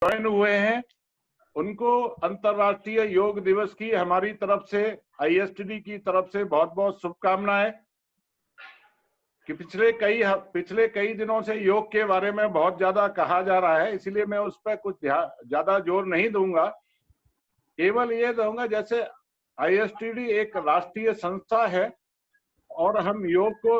Join हुए हैं उनको अंतर्राष्ट्रीय योग दिवस की हमारी तरफ से, आईएसटीडी की तरफ से बहुत बहुत शुभकामनाएं। कि पिछले कई दिनों से योग के बारे में बहुत ज्यादा कहा जा रहा है, इसलिए मैं उस पर कुछ ज्यादा जोर नहीं दूंगा। केवल ये दूंगा जैसे आईएसटीडी एक राष्ट्रीय संस्था है और हम योग को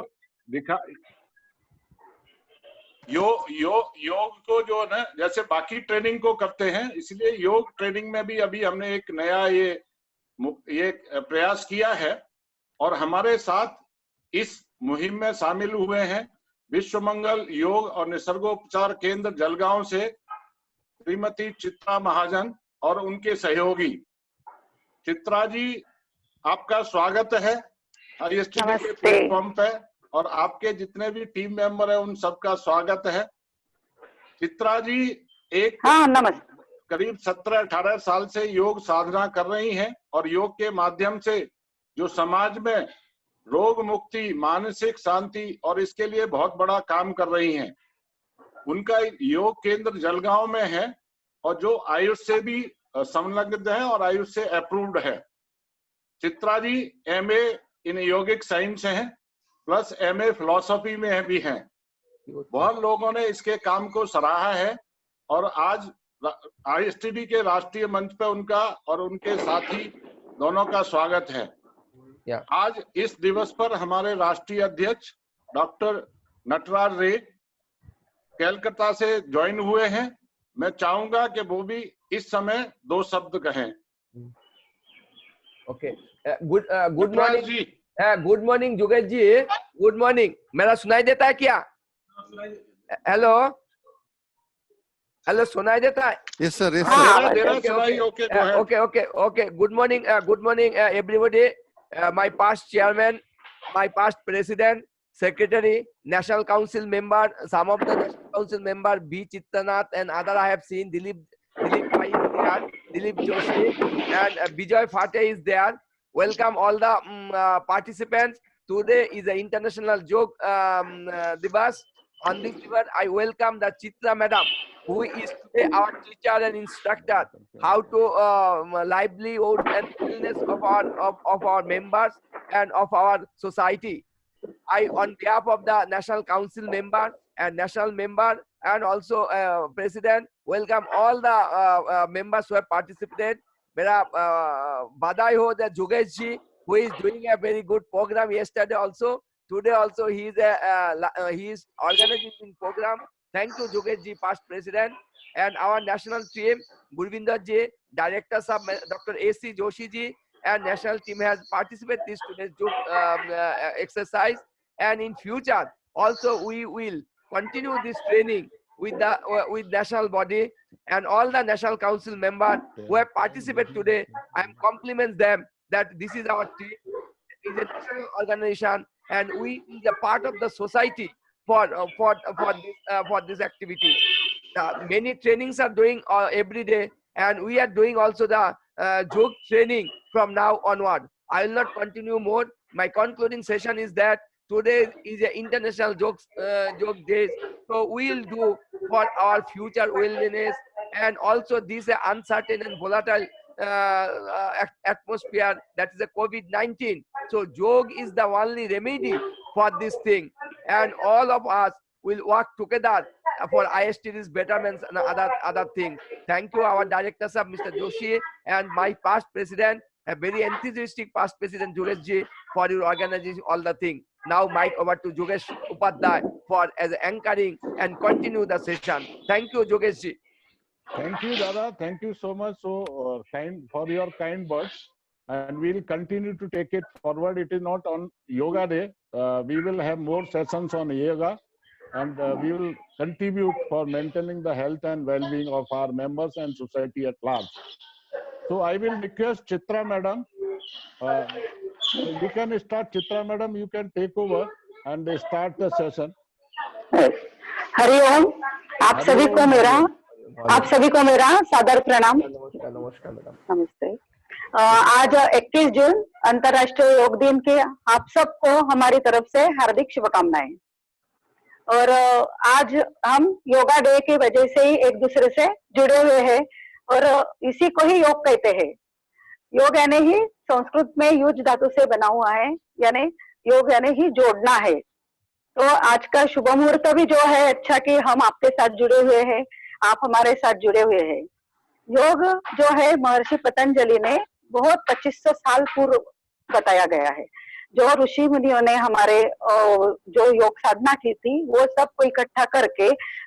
योग को जो ना जैसे बाकी ट्रेनिंग को करते हैं, इसलिए योग ट्रेनिंग में भी अभी हमने एक नया ये प्रयास किया है। और हमारे साथ इस मुहिम में शामिल हुए हैं विश्व मंगल योग और निसर्गोपचार केंद्र जलगांव से श्रीमती चित्रा महाजन और उनके सहयोगी। चित्रा जी, आपका स्वागत है आईएसटीडी के प्लेटफॉर्म पे, और आपके जितने भी टीम मेंबर हैं उन सबका स्वागत है। चित्रा जी करीब 17-18 साल से योग साधना कर रही हैं और योग के माध्यम से जो समाज में रोग मुक्ति, मानसिक शांति और इसके लिए बहुत बड़ा काम कर रही हैं। उनका योग केंद्र जलगांव में है और जो आयुष से भी संलग्न है और आयुष से अप्रूव्ड है। चित्रा जी एमए इन योगिक साइंस हैं, प्लस एमए फिलॉसफी में भी हैं। बहुत लोगों ने इसके काम को सराहा है और आज आईएसटीडी के राष्ट्रीय मंच पे उनका और उनके साथी दोनों का स्वागत है। आज इस दिवस पर हमारे राष्ट्रीय अध्यक्ष डॉक्टर नटराज रे कलकत्ता से ज्वाइन हुए हैं। मैं चाहूंगा कि वो भी इस समय 2 शब्द कहें। ओके, गुड मॉर्निंग जी। गुड मॉर्निंग जोगेश जी, गुड मॉर्निंग। मेरा सुनाई देता है क्या? हेलो हेलो, सुनाई देता है? Yes sir, yes sir. Okay. Good morning everybody. My past chairman, my past president, secretary, national council member, some of the national council member, B. Chittanath and other I have seen. Dilip Pai is there, Dilip Joshi, and Bijoy Phate is there. Welcome all the participants. Today is the International Yoga Divas. On this event, I welcome the Chitra Madam, who is today our teacher and instructor, how to livelihood and wellness of our members and of our society. I, on behalf of the National Council member and national member and also president, welcome all the members who have participated. Mera badai ho the Jogesh ji, who is doing a very good program yesterday also. Today also he is organizing program. Thank you Jogesh ji, past president, and our national team, Gurvinder ji, director sub Dr. A.C. Joshi ji, and national team has participated in today's exercise. And in future also we will continue this training with national body and all the national council members who have participated today. I am compliment them that this is our team, it is a national organization, and we is a part of the society for this activity. Many trainings are doing every day, and we are doing also the yoga training from now onward. I will not continue more. My concluding session is that today is an international yoga days, so we will do for our future wellness, and also this uncertain and volatile atmosphere, that is a COVID-19. So yoga is the only remedy for this thing, and all of us will work together for ISTD's betterments and other things. Thank you, our director sir, Mr. Joshi, and my past president, a very enthusiastic past president Jogesh ji, for your organizing all the things. Now mic over to Jogesh Upadhyay for as anchoring and continue the session. Thank you, Jogesh ji. Thank you, Dada. Thank you so much kind for your kind words, and we will continue to take it forward. It is not on Yoga Day. We will have more sessions on yoga, and we will contribute for maintaining the health and well-being of our members and society at large. So I will request Chitra Madam. We can start. Chitra Madam, you can take over and start the session. Hari Om. आप सभी को मेरा सादर प्रणाम। नमस्कार madam. नमस्ते। आज 21 जून अंतर्राष्ट्रीय योग दिन के आप सबको हमारी तरफ से हार्दिक शुभकामनाएं। और आज हम योगा डे की वजह से ही एक दूसरे से जुड़े हुए हैं और इसी को ही योग कहते हैं। योग यानी ही संस्कृत में युज धातु से बना हुआ है, यानी योग यानी ही जोड़ना है। तो आज का शुभ मुहूर्त भी जो है अच्छा कि हम आपके साथ जुड़े हुए हैं, आप हमारे साथ जुड़े हुए हैं। योग जो है महर्षि पतंजलि ने बहुत 2500 साल पूर्व बताया गया है। जो ऋषि मुनियों ने हमारे जो योग साधना की थी वो सबको इकट्ठा करके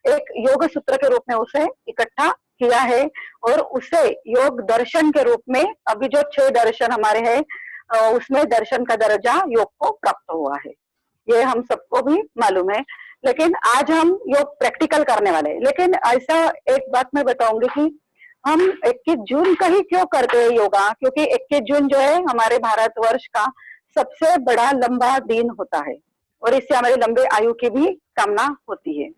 एक योग सूत्र के रूप में उसे इकट्ठा किया है और उसे योग दर्शन के रूप में अभी जो 6 दर्शन हमारे हैं उसमें दर्शन का दर्जा योग को प्राप्त हुआ है। ये हम सबको भी मालूम है। लेकिन आज हम योग प्रैक्टिकल करने वाले हैं। लेकिन ऐसा एक बात मैं बताऊंगी कि हम 21 जून का ही क्यों करते हैं योगा, क्योंकि 21 जून जो है हमारे भारतवर्ष का सबसे बड़ा लंबा दिन होता है और इससे हमारी लंबे आयु की भी कामना होती है।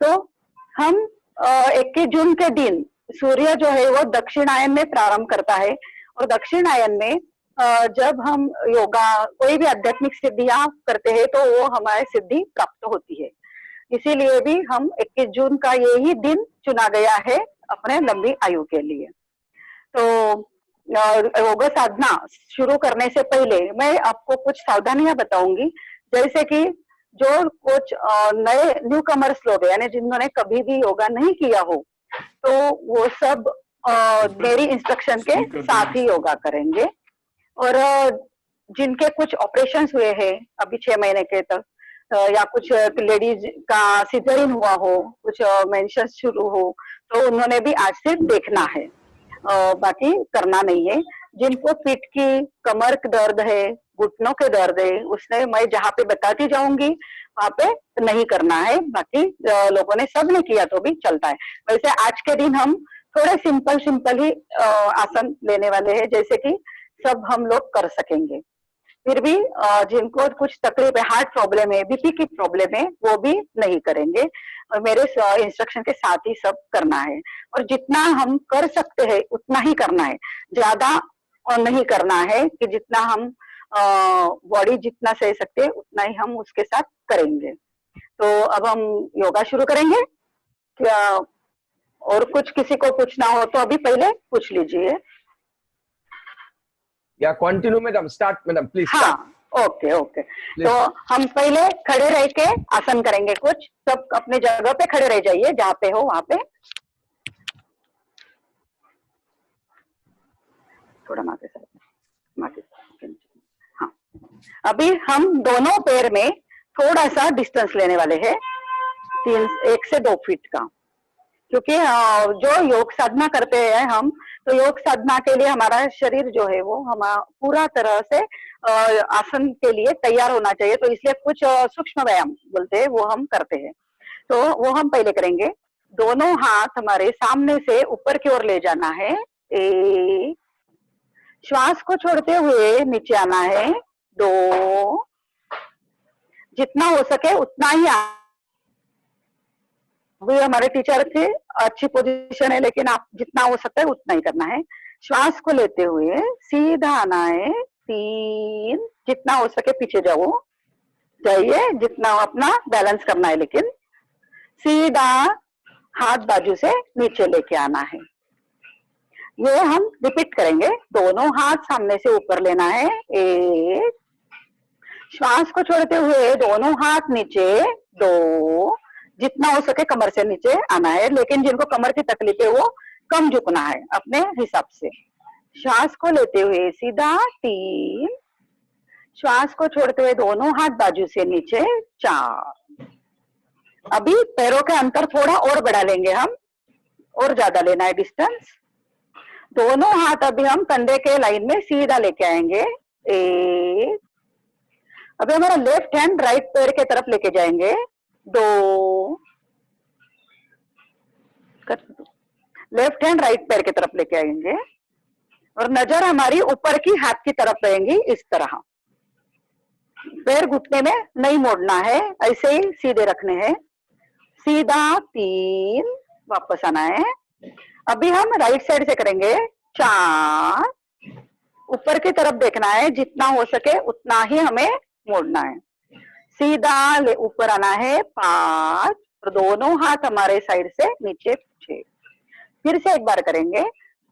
तो हम 21 जून के दिन सूर्य जो है वो दक्षिणायन में प्रारंभ करता है और दक्षिणायन में जब हम योगा कोई भी आध्यात्मिक सिद्धियां करते हैं तो वो हमारे सिद्धि प्राप्त होती है। इसीलिए भी हम 21 जून का यही दिन चुना गया है अपने लंबी आयु के लिए। तो योग साधना शुरू करने से पहले मैं आपको कुछ सावधानियां बताऊंगी, जैसे कि जो कुछ नए न्यू कमर्स लोग हैं यानी जिन्होंने कभी भी योगा नहीं किया हो तो वो सब मेरी इंस्ट्रक्शन के साथ ही योगा करेंगे। और जिनके कुछ ऑपरेशंस हुए हैं अभी 6 महीने के तक या कुछ लेडीज का सिजरिन हुआ हो, कुछ मेंसेस शुरू हो तो उन्होंने भी आज से देखना है, बाकी करना नहीं है। जिनको पीठ की कमर के दर्द है, घुटनों के दर्द है, उसने मैं जहाँ पे बताती जाऊंगी वहां पे नहीं करना है। बाकी लोगों ने सब ने किया तो भी चलता है। वैसे आज के दिन हम थोड़े सिंपल ही आसन लेने वाले हैं, जैसे कि सब हम लोग कर सकेंगे। फिर भी जिनको कुछ तकलीफ है, हार्ट प्रॉब्लम है, बीपी की प्रॉब्लम है, वो भी नहीं करेंगे और मेरे इंस्ट्रक्शन के साथ ही सब करना है। और जितना हम कर सकते हैं उतना ही करना है, ज्यादा नहीं करना है कि जितना हम बॉडी जितना सह सकते हैं उतना ही हम उसके साथ करेंगे। तो अब हम योगा शुरू करेंगे क्या? और कुछ किसी को पूछना हो तो अभी पहले पूछ लीजिए। या continue madam, start madam please. हाँ, ओके। तो हम पहले खड़े रह के आसन करेंगे। कुछ सब अपने जगह पे खड़े रह जाइए, जहाँ पे हो वहां पे। थोड़ा माथे हाँ। अभी हम दोनों पैर में थोड़ा सा डिस्टेंस लेने वाले हैं, 1 से 2 फीट का, क्योंकि जो योग साधना करते हैं हम, तो योग साधना के लिए हमारा शरीर जो है वो हम पूरा तरह से आसन के लिए तैयार होना चाहिए। तो इसलिए कुछ सूक्ष्म व्यायाम बोलते हैं वो हम करते हैं। तो वो हम पहले करेंगे। दोनों हाथ हमारे सामने से ऊपर की ओर ले जाना है। 1, श्वास को छोड़ते हुए नीचे आना है। 2, जितना हो सके उतना ही। अभी हमारे टीचर थे, अच्छी पोजीशन है, लेकिन आप जितना हो सकता है उतना ही करना है। श्वास को लेते हुए सीधा आना है। 3, जितना हो सके पीछे जाइए, जितना अपना बैलेंस करना है, लेकिन सीधा हाथ बाजू से नीचे लेके आना है। ये हम रिपीट करेंगे। दोनों हाथ सामने से ऊपर लेना है। 1, श्वास को छोड़ते हुए दोनों हाथ नीचे। 2, जितना हो सके कमर से नीचे आना है, लेकिन जिनको कमर की तकलीफ है वो कम झुकना है अपने हिसाब से। श्वास को लेते हुए सीधा। 3, श्वास को छोड़ते हुए दोनों हाथ बाजू से नीचे। 4, अभी पैरों के अंतर थोड़ा और बढ़ा लेंगे हम, और ज्यादा लेना है डिस्टेंस। दोनों हाथ अभी हम कंधे के लाइन में सीधा लेके आएंगे। 1, अभी हमारा लेफ्ट हैंड राइट पैर के तरफ लेके जाएंगे। 2, लेफ्ट हैंड राइट पैर की तरफ लेके आएंगे और नजर हमारी ऊपर की हाथ की तरफ रहेंगी। इस तरह पैर घुटने में नहीं मोड़ना है, ऐसे ही सीधे रखने हैं। सीधा। 3, वापस आना है। अभी हम राइट साइड से करेंगे। 4, ऊपर की तरफ देखना है, जितना हो सके उतना ही हमें मोड़ना है। सीधा ऊपर आना है 5 और दोनों हाथ हमारे साइड से नीचे 6। फिर से एक बार करेंगे,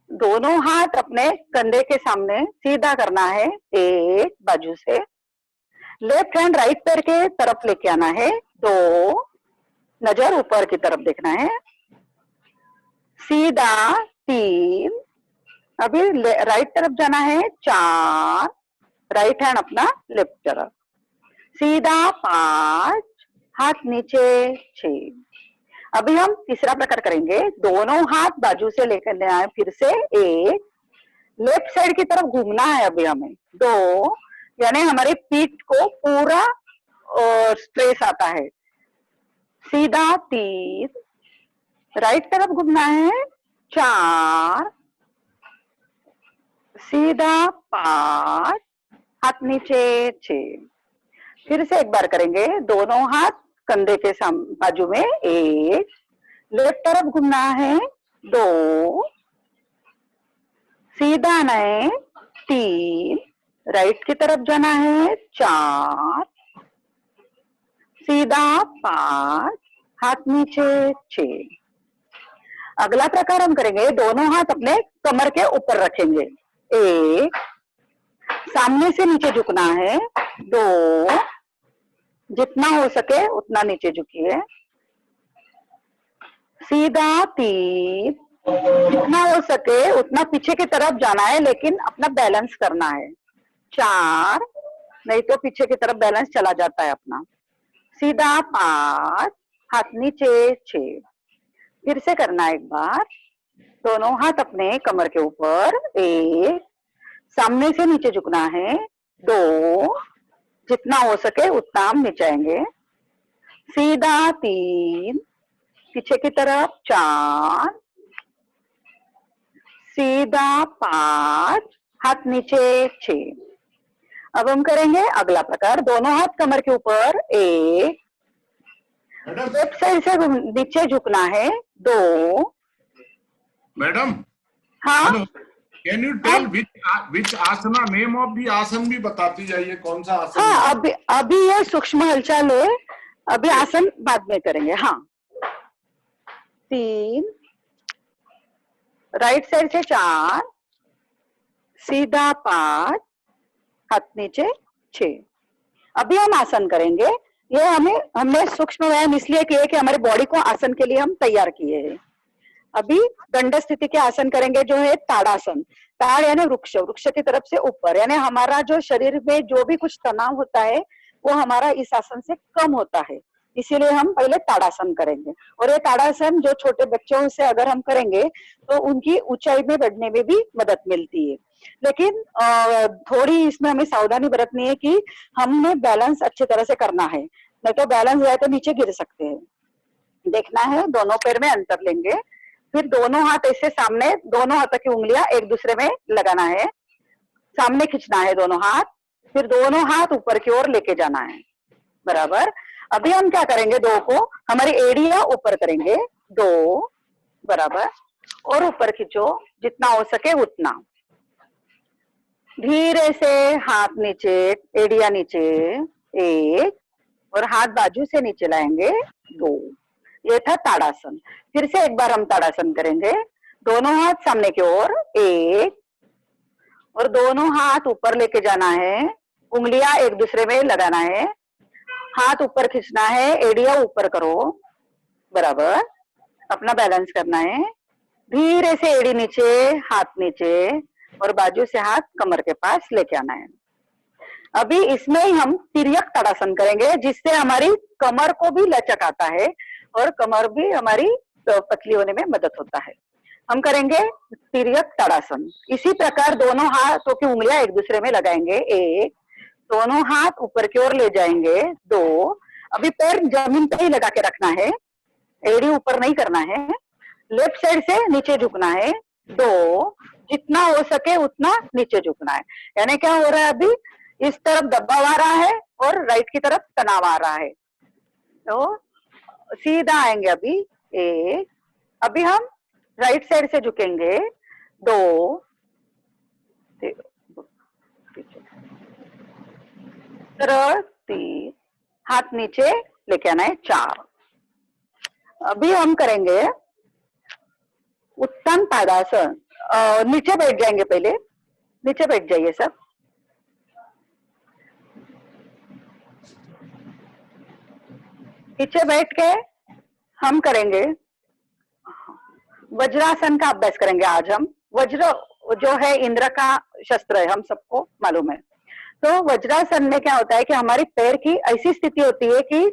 दोनों हाथ अपने कंधे के सामने सीधा करना है एक बाजू से, लेफ्ट हैंड राइट पैर के तरफ लेके आना है 2, नजर ऊपर की तरफ देखना है, सीधा 3, अभी राइट तरफ जाना है 4, राइट हैंड अपना लेफ्ट तरफ, सीधा 5, हाथ नीचे 6। अभी हम तीसरा प्रकार करेंगे, दोनों हाथ बाजू से लेकर आना है, फिर से 1, लेफ्ट साइड की तरफ घूमना है अभी हमें 2, यानी हमारी पीठ को पूरा स्ट्रेस आता है, सीधा 3, राइट तरफ घूमना है 4, सीधा 5, हाथ नीचे 6। फिर से एक बार करेंगे, दोनों हाथ कंधे के बाजू में 1, लेफ्ट तरफ घूमना है 2, सीधा आना है 3, राइट की तरफ जाना है 4, सीधा 5, हाथ नीचे 6। अगला प्रकार हम करेंगे, दोनों हाथ अपने कमर के ऊपर रखेंगे, 1, सामने से नीचे झुकना है 2, जितना हो सके उतना नीचे झुकिए, सीधा 3, जितना हो सके उतना पीछे की तरफ जाना है लेकिन अपना बैलेंस करना है, 4, नहीं तो पीछे की तरफ बैलेंस चला जाता है अपना, सीधा 5, हाथ नीचे 6। फिर से करना एक बार, दोनों हाथ अपने कमर के ऊपर, 1, सामने से नीचे झुकना है 2, जितना हो सके उतना हम नीचाएंगे, सीधा 3, पीछे की तरफ 4, सीधा 5, हाथ नीचे 6। अब हम करेंगे अगला प्रकार, दोनों हाथ कमर के ऊपर, 1, लेफ्ट साइड से नीचे झुकना है 2। मैडम, हाँ, can you tell which asana, name of the asana भी बताती जाइए, कौन सा आसन? हाँ, अभी ये सूक्ष्म हलचल है, अभी आसन बाद में करेंगे। हाँ, 3, राइट साइड से 4, सीधा 5, हाथ नीचे 6। अभी हम आसन करेंगे, ये हमने सूक्ष्म व्यायाम इसलिए किए कि हमारी बॉडी को आसन के लिए हम तैयार किए हैं। अभी दंड स्थिति के आसन करेंगे, जो है ताड़ासन। ताड़ यानी वृक्ष, वृक्ष की तरफ से ऊपर, यानी हमारा जो शरीर में जो भी कुछ तनाव होता है वो हमारा इस आसन से कम होता है, इसीलिए हम पहले ताड़ासन करेंगे। और ये ताड़ासन जो छोटे बच्चों से अगर हम करेंगे तो उनकी ऊंचाई में बढ़ने में भी मदद मिलती है, लेकिन थोड़ी इसमें हमें सावधानी बरतनी है कि हमने बैलेंस अच्छी तरह से करना है, नहीं तो बैलेंस जाए तो नीचे गिर सकते हैं। देखना है, दोनों पैर में अंतर लेंगे, फिर दोनों हाथ ऐसे सामने, दोनों हाथों की उंगलियां एक दूसरे में लगाना है, सामने खींचना है दोनों हाथ, फिर दोनों हाथ ऊपर की ओर लेके जाना है, बराबर। अभी हम क्या करेंगे, 2 को हमारी एड़ियां ऊपर करेंगे, 2, बराबर, और ऊपर खींचो जितना हो सके उतना, धीरे से हाथ नीचे, एड़िया नीचे 1, और हाथ बाजू से नीचे लाएंगे 2। ये था ताड़ासन। फिर से एक बार हम ताड़ासन करेंगे, दोनों हाथ सामने की ओर, 1, और दोनों हाथ ऊपर लेके जाना है, उंगलियां एक दूसरे में लगाना है, हाथ ऊपर खींचना है, एड़िया ऊपर करो, बराबर, अपना बैलेंस करना है, धीरे से एड़ी नीचे, हाथ नीचे, और बाजू से हाथ कमर के पास लेके आना है। अभी इसमें ही हम तिर्यक ताड़ासन करेंगे, जिससे हमारी कमर को भी लचक आता है और कमर भी हमारी पतली होने में मदद होता है। हम करेंगे तिर्यक ताड़ासन। इसी प्रकार दोनों हाथों की उंगलियां एक दूसरे में लगाएंगे, 1, दोनों हाथ ऊपर की ओर ले जाएंगे, 2, अभी पैर जमीन पे ही लगा के रखना है, एड़ी ऊपर नहीं करना है, लेफ्ट साइड से नीचे झुकना है, 2, जितना हो सके उतना नीचे झुकना है। यानी क्या हो रहा है, अभी इस तरफ दबाव आ रहा है और राइट की तरफ तनाव आ रहा है, तो सीधा आएंगे अभी 1, अभी हम राइट साइड से झुकेंगे, 2, 3, हाथ नीचे लेके आना है 4। अभी हम करेंगे उत्तम पादासन। नीचे बैठ जाएंगे, पहले नीचे बैठ जाइए सब। नीचे बैठ के हम करेंगे वज्रासन का अभ्यास करेंगे। आज हम वज्र जो है इंद्र का शस्त्र है, हम सबको मालूम है। तो वज्रासन में क्या होता है कि हमारी पैर की ऐसी स्थिति होती है कि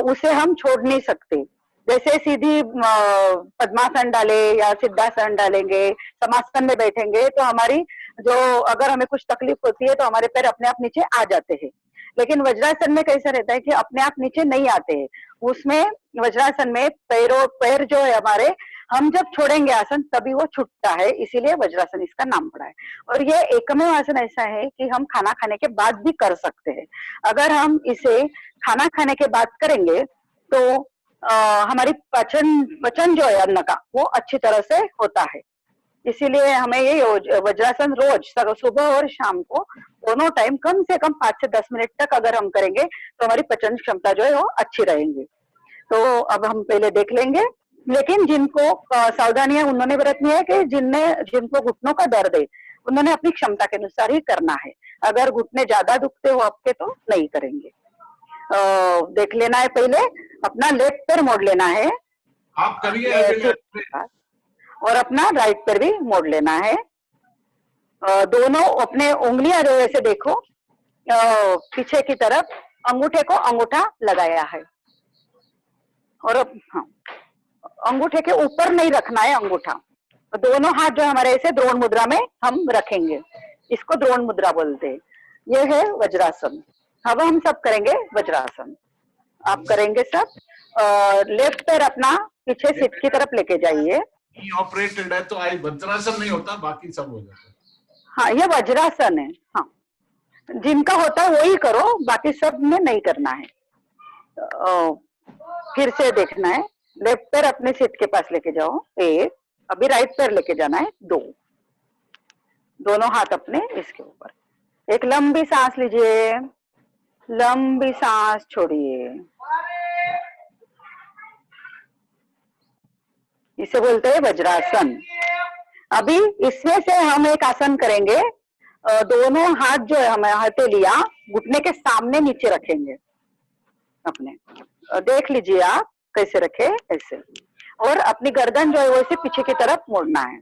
उसे हम छोड़ नहीं सकते। जैसे सीधी पद्मासन डाले या सिद्धासन डालेंगे, समासन में बैठेंगे तो हमारी जो अगर हमें कुछ तकलीफ होती है तो हमारे पैर अपने आप नीचे आ जाते हैं। लेकिन वज्रासन में कैसा रहता है कि अपने आप नीचे नहीं आते हैं। उसमें वज्रासन में पैर जो है हमारे, हम जब छोड़ेंगे आसन तभी वो छूटता है, इसीलिए वज्रासन इसका नाम पड़ा है। और ये एकमेव आसन ऐसा है कि हम खाना खाने के बाद भी कर सकते हैं। अगर हम इसे खाना खाने के बाद करेंगे तो हमारी पचन जो है अन्न का वो अच्छी तरह से होता है। इसीलिए हमें ये वज्रासन रोज सुबह और शाम को दोनों टाइम कम से कम 5 से 10 मिनट तक अगर हम करेंगे तो हमारी पचन क्षमता जो है वो अच्छी रहेंगी। तो अब हम पहले देख लेंगे। लेकिन जिनको सावधानियां उन्होंने बरतनी है कि जिनको घुटनों का दर्द है उन्होंने अपनी क्षमता के अनुसार ही करना है। अगर घुटने ज्यादा दुखते हो आपके तो नहीं करेंगे। देख लेना है, पहले अपना लेफ्ट पैर मोड़ लेना है, आप करिए, और अपना राइट पैर भी मोड़ लेना है। दोनों अपने उंगलियां जो ऐसे देखो पीछे की तरफ, अंगूठे को अंगूठा लगाया है। और हाँ, अंगूठे के ऊपर नहीं रखना है अंगूठा। दोनों हाथ जो हमारे ऐसे द्रोण मुद्रा में हम रखेंगे, इसको द्रोण मुद्रा बोलते हैं। ये है वज्रासन। अब हम सब करेंगे वज्रासन। आप करेंगे सब। लेफ्ट पैर अपना पीछे सीट की तरफ लेके जाइए। ऑपरेटेड है तो आई वज्रासन नहीं होता, बाकी सब हो जाता है। हाँ, ये वज्रासन है। हाँ, जिनका होता है वही करो, बाकी सब में नहीं करना है। फिर से देखना है। लेफ्ट पैर अपने सीट के पास लेके जाओ 1, अभी राइट पैर लेके जाना है 2, दोनों हाथ अपने इसके ऊपर। एक लंबी सांस लीजिए, लंबी सांस छोड़िए। इसे बोलते हैं वज्रासन। अभी इसमें से हम एक आसन करेंगे। दोनों हाथ जो है हमें हथेलियां घुटने के सामने नीचे रखेंगे अपने। देख लीजिए आप कैसे रखे, ऐसे। और अपनी गर्दन जो है वो इसे पीछे की तरफ मोड़ना है,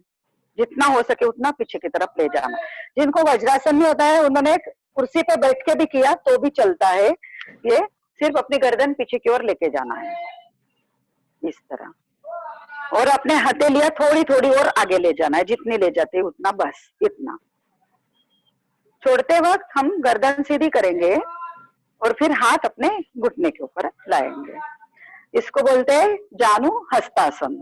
जितना हो सके उतना पीछे की तरफ ले जाना। जिनको वज्रासन नहीं होता है उन्होंने कुर्सी पे बैठ के भी किया तो भी चलता है। ये सिर्फ अपनी गर्दन पीछे की ओर लेके जाना है, इस तरह। और अपने हथेलियां थोड़ी थोड़ी और आगे ले जाना है, जितनी ले जाते हैं उतना, बस इतना। छोड़ते वक्त हम गर्दन सीधी करेंगे और फिर हाथ अपने घुटने के ऊपर लाएंगे। इसको बोलते हैं जानु हस्तासन।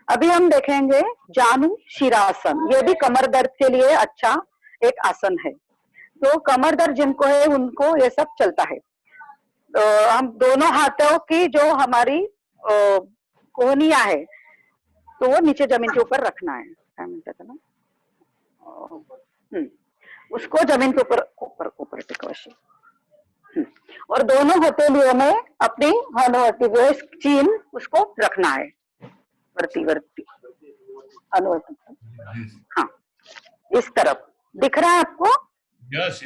अभी हम देखेंगे जानु शिरासन। ये भी कमर दर्द के लिए अच्छा एक आसन है। तो कमर दर्द जिनको है उनको ये सब चलता है। हम दोनों हाथों की जो हमारी कोहनियां है तो वो नीचे जमीन के ऊपर रखना है। क्या मिलता था ना, उसको जमीन के ऊपर ऊपर टिकवाशी। और दोनों हथेलियों में अपनी अनुवर्ती जो चीन उसको रखना है, वर्ती अनुवर्ती। हाँ, इस तरफ दिख रहा है आपको? यस।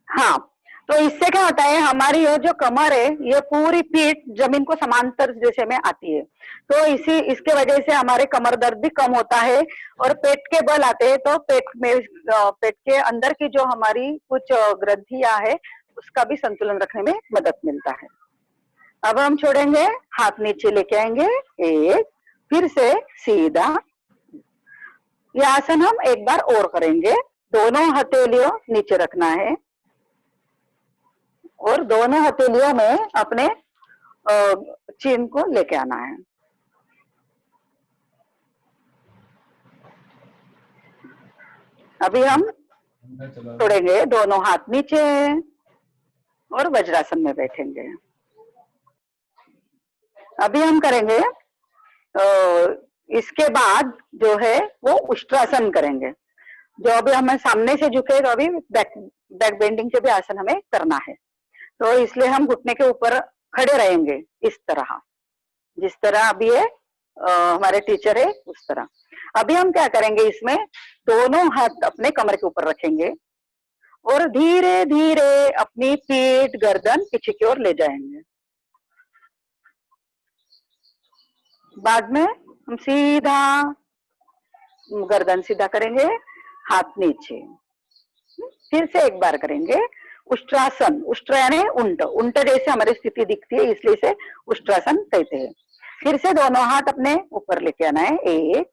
हाँ, तो इससे क्या होता है, हमारी ये जो कमर है ये पूरी पीठ जमीन को समांतर दिशा में आती है। तो इसके वजह से हमारे कमर दर्द भी कम होता है। और पेट के बल आते हैं तो पेट के अंदर की जो हमारी कुछ ग्रंथियां है उसका भी संतुलन रखने में मदद मिलता है। अब हम छोड़ेंगे, हाथ नीचे लेके आएंगे 1, फिर से सीधा। यह आसन हम एक बार और करेंगे। दोनों हथेलियों नीचे रखना है और दोनों हथेलियों में अपने चीन को लेके आना है। अभी हम छोड़ेंगे, दोनों हाथ नीचे और वज्रासन में बैठेंगे। अभी हम करेंगे इसके बाद जो है वो उष्ट्रासन करेंगे। जो अभी हमें सामने से झुके तो अभी बैक बेंडिंग के भी आसन हमें करना है। तो इसलिए हम घुटने के ऊपर खड़े रहेंगे इस तरह, जिस तरह अभी ये हमारे टीचर है उस तरह। अभी हम क्या करेंगे, इसमें दोनों हाथ अपने कमर के ऊपर रखेंगे और धीरे धीरे अपनी पीठ गर्दन पीछे की ओर ले जाएंगे। बाद में हम सीधा गर्दन सीधा करेंगे, हाथ नीचे। फिर से एक बार करेंगे उष्ट्रासन। उष्ट्र यानी उल्ट, उल्ट जैसे हमारी स्थिति दिखती है इसलिए इसे उष्ट्रासन कहते हैं। फिर से दोनों हाथ अपने ऊपर लेके आना है, एक,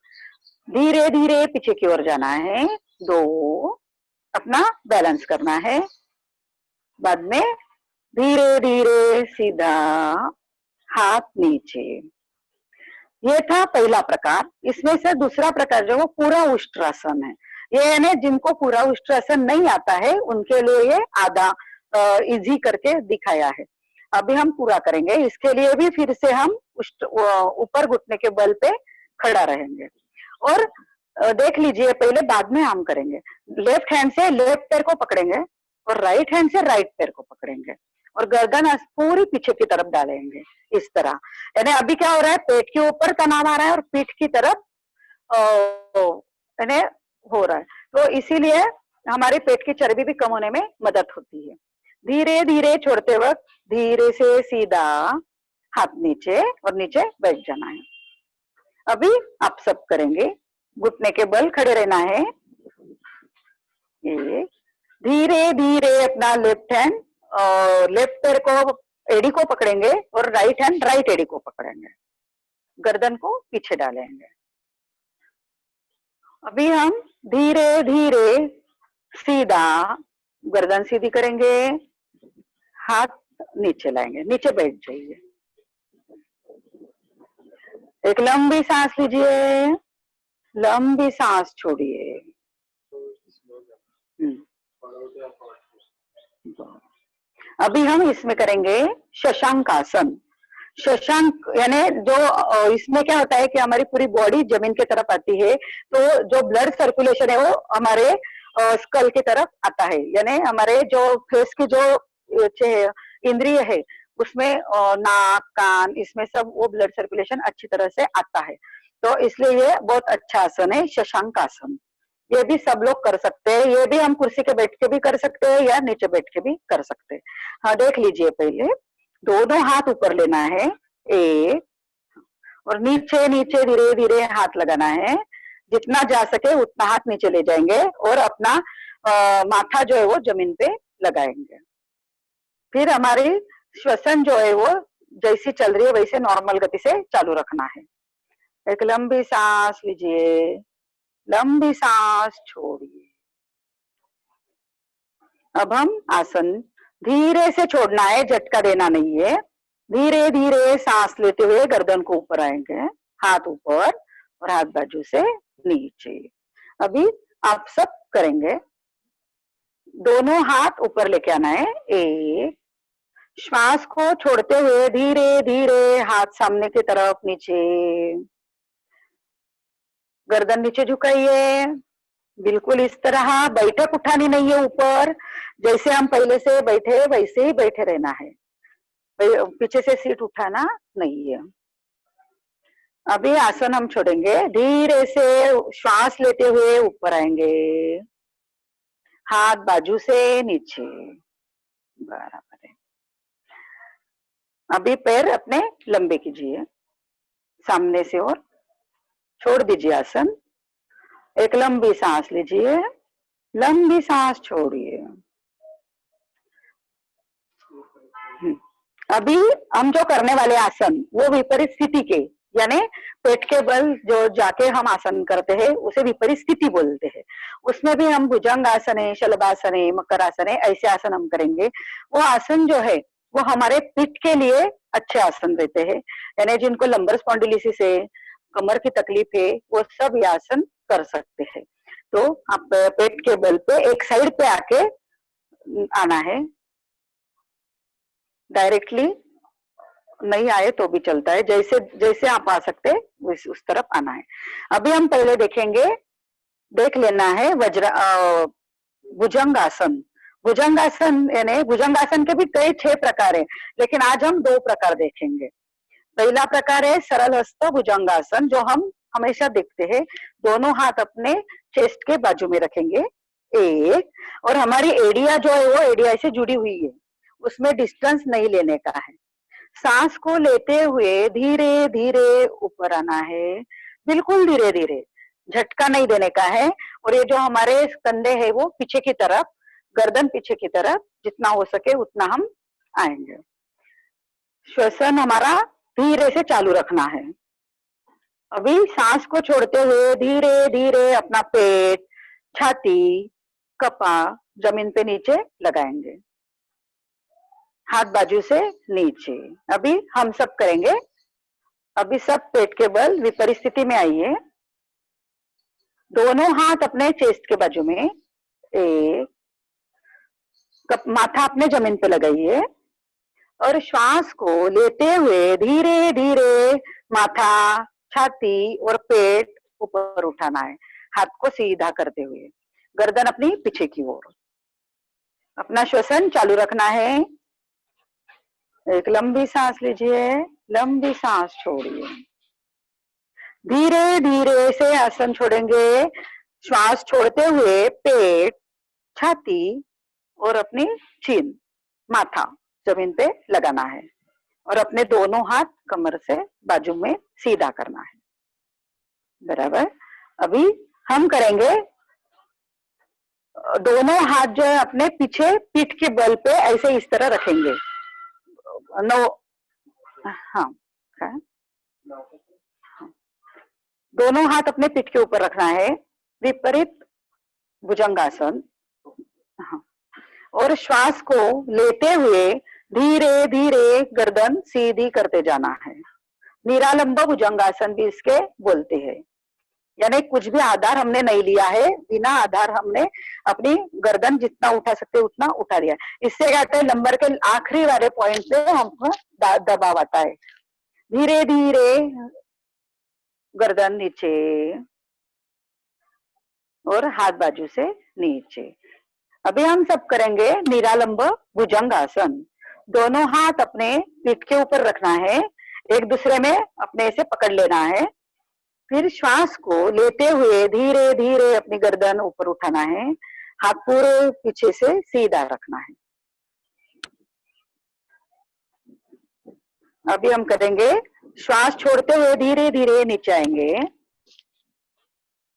धीरे धीरे पीछे की ओर जाना है, दो, अपना बैलेंस करना है। बाद में धीरे धीरे सीधा हाथ नीचे। ये था पहला प्रकार। इसमें से दूसरा प्रकार जो वो पूरा उष्ट्रासन है। ये यानी जिनको पूरा उष्ट्रासन नहीं आता है उनके लिए ये आधा इजी करके दिखाया है। अभी हम पूरा करेंगे। इसके लिए भी फिर से हम ऊपर घुटने के बल पे खड़ा रहेंगे और देख लीजिए, पहले बाद में हम करेंगे। लेफ्ट हैंड से लेफ्ट पैर को पकड़ेंगे और राइट हैंड से राइट पैर को पकड़ेंगे और गर्दन पूरी पीछे की तरफ डालेंगे इस तरह। यानी अभी क्या हो रहा है, पेट के ऊपर तनाव आ रहा है और पीठ की तरफ यानी हो रहा है, तो इसीलिए हमारे पेट की चर्बी भी कम होने में मदद होती है। धीरे धीरे छोड़ते वक्त धीरे से सीधा हाथ नीचे और नीचे बैठ जाना है। अभी आप सब करेंगे। घुटने के बल खड़े रहना है, ये धीरे धीरे अपना लेफ्ट हैंड लेफ्ट पैर को एड़ी को पकड़ेंगे और राइट हैंड राइट एड़ी को पकड़ेंगे, गर्दन को पीछे डालेंगे। अभी हम धीरे धीरे सीधा गर्दन सीधी करेंगे, हाथ नीचे लाएंगे, नीचे बैठ जाइए। एक लंबी सांस लीजिए, लंबी सांस छोड़िए। अभी हम इसमें करेंगे शशांक आसन। शशांक यानी जो इसमें क्या होता है कि हमारी पूरी बॉडी जमीन की तरफ आती है, तो जो ब्लड सर्कुलेशन है वो हमारे स्कल की तरफ आता है। यानी हमारे जो फेस की जो इंद्रिय है उसमें नाक कान इसमें सब वो ब्लड सर्कुलेशन अच्छी तरह से आता है, तो इसलिए ये बहुत अच्छा आसन है शशांक आसन। ये भी सब लोग कर सकते हैं। ये भी हम कुर्सी के बैठ के भी कर सकते हैं या नीचे बैठ के भी कर सकते हैं। हाँ देख लीजिए, पहले दोनों हाथ ऊपर लेना है, एक, और नीचे नीचे धीरे धीरे हाथ लगाना है। जितना जा सके उतना हाथ नीचे ले जाएंगे और अपना माथा जो है वो जमीन पे लगाएंगे। फिर हमारी श्वसन जो है वो जैसी चल रही है वैसे नॉर्मल गति से चालू रखना है। एक लंबी सांस लीजिए, लंबी सांस छोड़िए। अब हम आसन धीरे से छोड़ना है, झटका देना नहीं है। धीरे धीरे सांस लेते हुए गर्दन को ऊपर आएंगे, हाथ ऊपर और हाथ बाजू से नीचे। अभी आप सब करेंगे। दोनों हाथ ऊपर लेके आना है, एक, श्वास को छोड़ते हुए धीरे धीरे हाथ सामने की तरफ नीचे, गर्दन नीचे झुकाइए, बिल्कुल इस तरह। बैठक उठानी नहीं है ऊपर, जैसे हम पहले से बैठे वैसे ही बैठे रहना है, पीछे से सीट उठाना नहीं है। अभी आसन हम छोड़ेंगे, धीरे से श्वास लेते हुए ऊपर आएंगे, हाथ बाजू से नीचे, बराबर है। अभी पैर अपने लंबे कीजिए सामने से और छोड़ दीजिए आसन। एक लंबी सांस लीजिए, लंबी सांस छोड़िए। अभी हम जो करने वाले आसन वो विपरीत स्थिति के, यानी पेट के बल जो जाके हम आसन करते हैं उसे विपरीत स्थिति बोलते हैं। उसमें भी हम भुजंग आसन है, शलभासन है, मकर आसन है, ऐसे आसन हम करेंगे। वो आसन जो है वो हमारे पीठ के लिए अच्छे आसन रहते हैं। यानी जिनको लंबर स्पॉन्डिलिसिस है, कमर की तकलीफ है, वो सब ये आसन कर सकते हैं। तो आप पेट के बल पे एक साइड पे आके आना है, डायरेक्टली नहीं आए तो भी चलता है, जैसे जैसे आप आ सकते हैं उस तरफ आना है। अभी हम पहले देखेंगे, देख लेना है भुजंग आसन। भुजंगासन यानी भुजंगासन के भी कई 6 प्रकार है, लेकिन आज हम 2 प्रकार देखेंगे। पहला प्रकार है सरल हस्त भुजंगासन, जो हम हमेशा देखते हैं। दोनों हाथ अपने चेस्ट के बाजू में रखेंगे एक, और हमारी एडिया जो है वो एडिया से जुड़ी हुई है, उसमें डिस्टेंस नहीं लेने का है। सांस को लेते हुए धीरे धीरे ऊपर आना है, बिल्कुल धीरे धीरे, झटका नहीं देने का है। और ये जो हमारे कंधे है वो पीछे की तरफ, गर्दन पीछे की तरफ, जितना हो सके उतना हम आएंगे। श्वसन हमारा धीरे से चालू रखना है। अभी सांस को छोड़ते हुए धीरे धीरे अपना पेट, छाती, कपाल जमीन पे नीचे लगाएंगे, हाथ बाजू से नीचे। अभी हम सब करेंगे। अभी सब पेट के बल विपरीत स्थिति में आइए। दोनों हाथ अपने चेस्ट के बाजू में, एक, माथा अपने जमीन पे लगाइए और श्वास को लेते हुए धीरे धीरे माथा, छाती और पेट ऊपर उठाना है, हाथ को सीधा करते हुए, गर्दन अपनी पीछे की ओर। अपना श्वसन चालू रखना है। एक लंबी सांस लीजिए, लंबी सांस छोड़िए, धीरे धीरे से आसन छोड़ेंगे। श्वास छोड़ते हुए पेट, छाती और अपनी चीन, माथा जमीन पे लगाना है और अपने दोनों हाथ कमर से बाजू में सीधा करना है, बराबर। अभी हम करेंगे, दोनों हाथ जो है अपने पीछे पीठ के बल पे ऐसे इस तरह रखेंगे। हाँ, दोनों हाथ अपने पीठ के ऊपर रखना है, विपरीत भुजंगासन। हाँ, और श्वास को लेते हुए धीरे धीरे गर्दन सीधी करते जाना है। निरालंब भुजंगासन भी इसके बोलते हैं, यानी कुछ भी आधार हमने नहीं लिया है, बिना आधार हमने अपनी गर्दन जितना उठा सकते उतना उठा लिया। इससे क्या होता है, नंबर के आखिरी वाले पॉइंट पे हमको दबाव आता है। धीरे धीरे गर्दन नीचे और हाथ बाजू से नीचे। अभी हम सब करेंगे निरालंब भुजंगासन। दोनों हाथ अपने पीठ के ऊपर रखना है, एक दूसरे में अपने से पकड़ लेना है। फिर श्वास को लेते हुए धीरे धीरे अपनी गर्दन ऊपर उठाना है, हाथ पूरे पीछे से सीधा रखना है। अभी हम करेंगे, श्वास छोड़ते हुए धीरे धीरे नीचे आएंगे,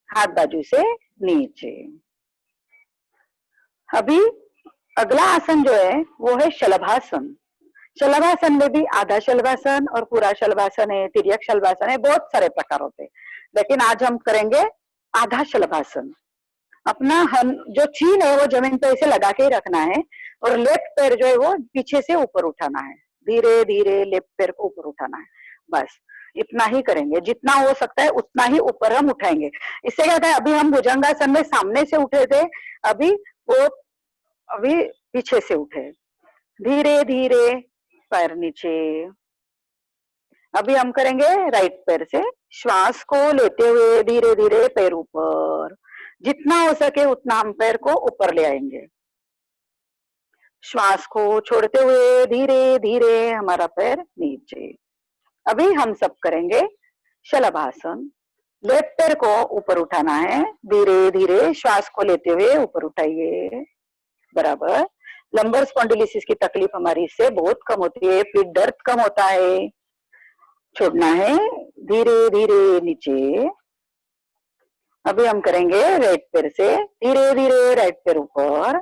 हाथ बाजू से नीचे। अभी अगला आसन जो है वो है शलभासन। शलभासन में भी आधा शलभासन और पूरा शलभासन है, तिर्यक शलभासन है, बहुत सारे प्रकार होते हैं, लेकिन आज हम करेंगे आधा शलभासन। अपना जो चीन है वो जमीन पे ऐसे लगा के ही रखना है और लेफ्ट पैर जो है वो पीछे से ऊपर उठाना है, धीरे धीरे लेफ्ट पैर को ऊपर उठाना है। बस इतना ही करेंगे, जितना हो सकता है उतना ही ऊपर हम उठाएंगे। इससे क्या होता है, अभी हम भुजंगासन में सामने से उठे थे, अभी पीछे से उठे, धीरे धीरे पैर नीचे। अभी हम करेंगे राइट पैर से, श्वास को लेते हुए धीरे धीरे पैर ऊपर, जितना हो सके उतना हम पैर को ऊपर ले आएंगे। श्वास को छोड़ते हुए धीरे धीरे हमारा पैर नीचे। अभी हम सब करेंगे शलभासन। लेफ्ट पैर को ऊपर उठाना है, धीरे धीरे श्वास को लेते हुए ऊपर उठाइए, बराबर। लंबर स्पॉन्डिलोसिस की तकलीफ हमारी इससे बहुत कम होती है, पीठ दर्द कम होता है। छोड़ना है, धीरे धीरे नीचे। अभी हम करेंगे राइट पैर से, धीरे धीरे राइट पैर ऊपर,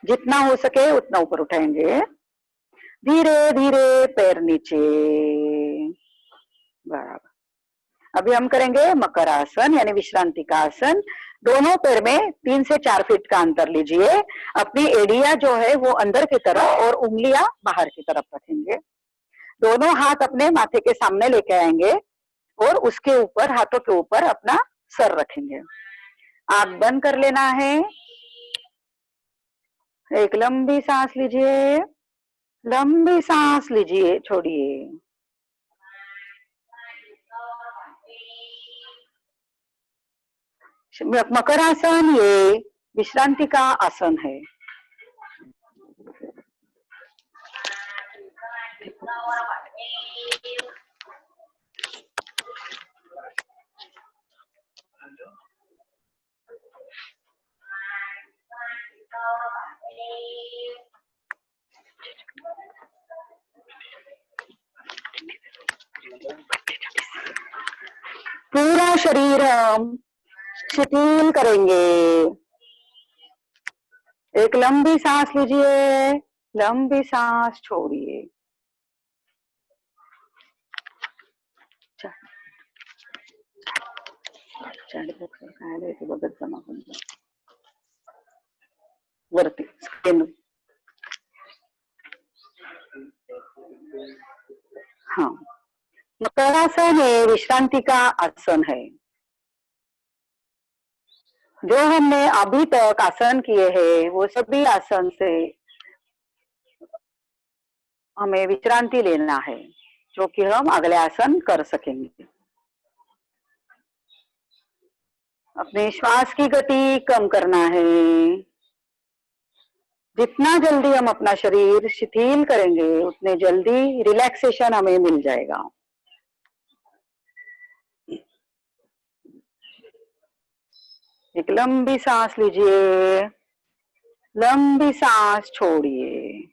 जितना हो सके उतना ऊपर उठाएंगे, धीरे धीरे पैर नीचे, बराबर। अभी हम करेंगे मकर आसन यानी विश्रांति का आसन। दोनों पैर में 3 से 4 फीट का अंतर लीजिए। अपनी एडिया जो है वो अंदर की तरफ और उंगलियां बाहर की तरफ रखेंगे। दोनों हाथ अपने माथे के सामने लेके आएंगे और उसके ऊपर, हाथों के ऊपर अपना सर रखेंगे। आंख बंद कर लेना है। एक लंबी सांस लीजिए, लंबी सांस लीजिए, छोड़िए। मकर आसन ये विश्रांति का आसन है। पूरा शरीर हम शिथिल करेंगे। एक लंबी सांस लीजिए, लंबी सांस छोड़िए। वरती स्क्रीन। हाँ, मकरासन है, विश्रांति का आसन है। जो हमने अभी तक आसन किए हैं वो सभी आसन से हमें विश्रांति लेना है, जो कि हम अगले आसन कर सकेंगे। अपने श्वास की गति कम करना है। जितना जल्दी हम अपना शरीर शिथिल करेंगे उतने जल्दी रिलैक्सेशन हमें मिल जाएगा। एक लंबी सांस लीजिए, लंबी सांस छोड़िए।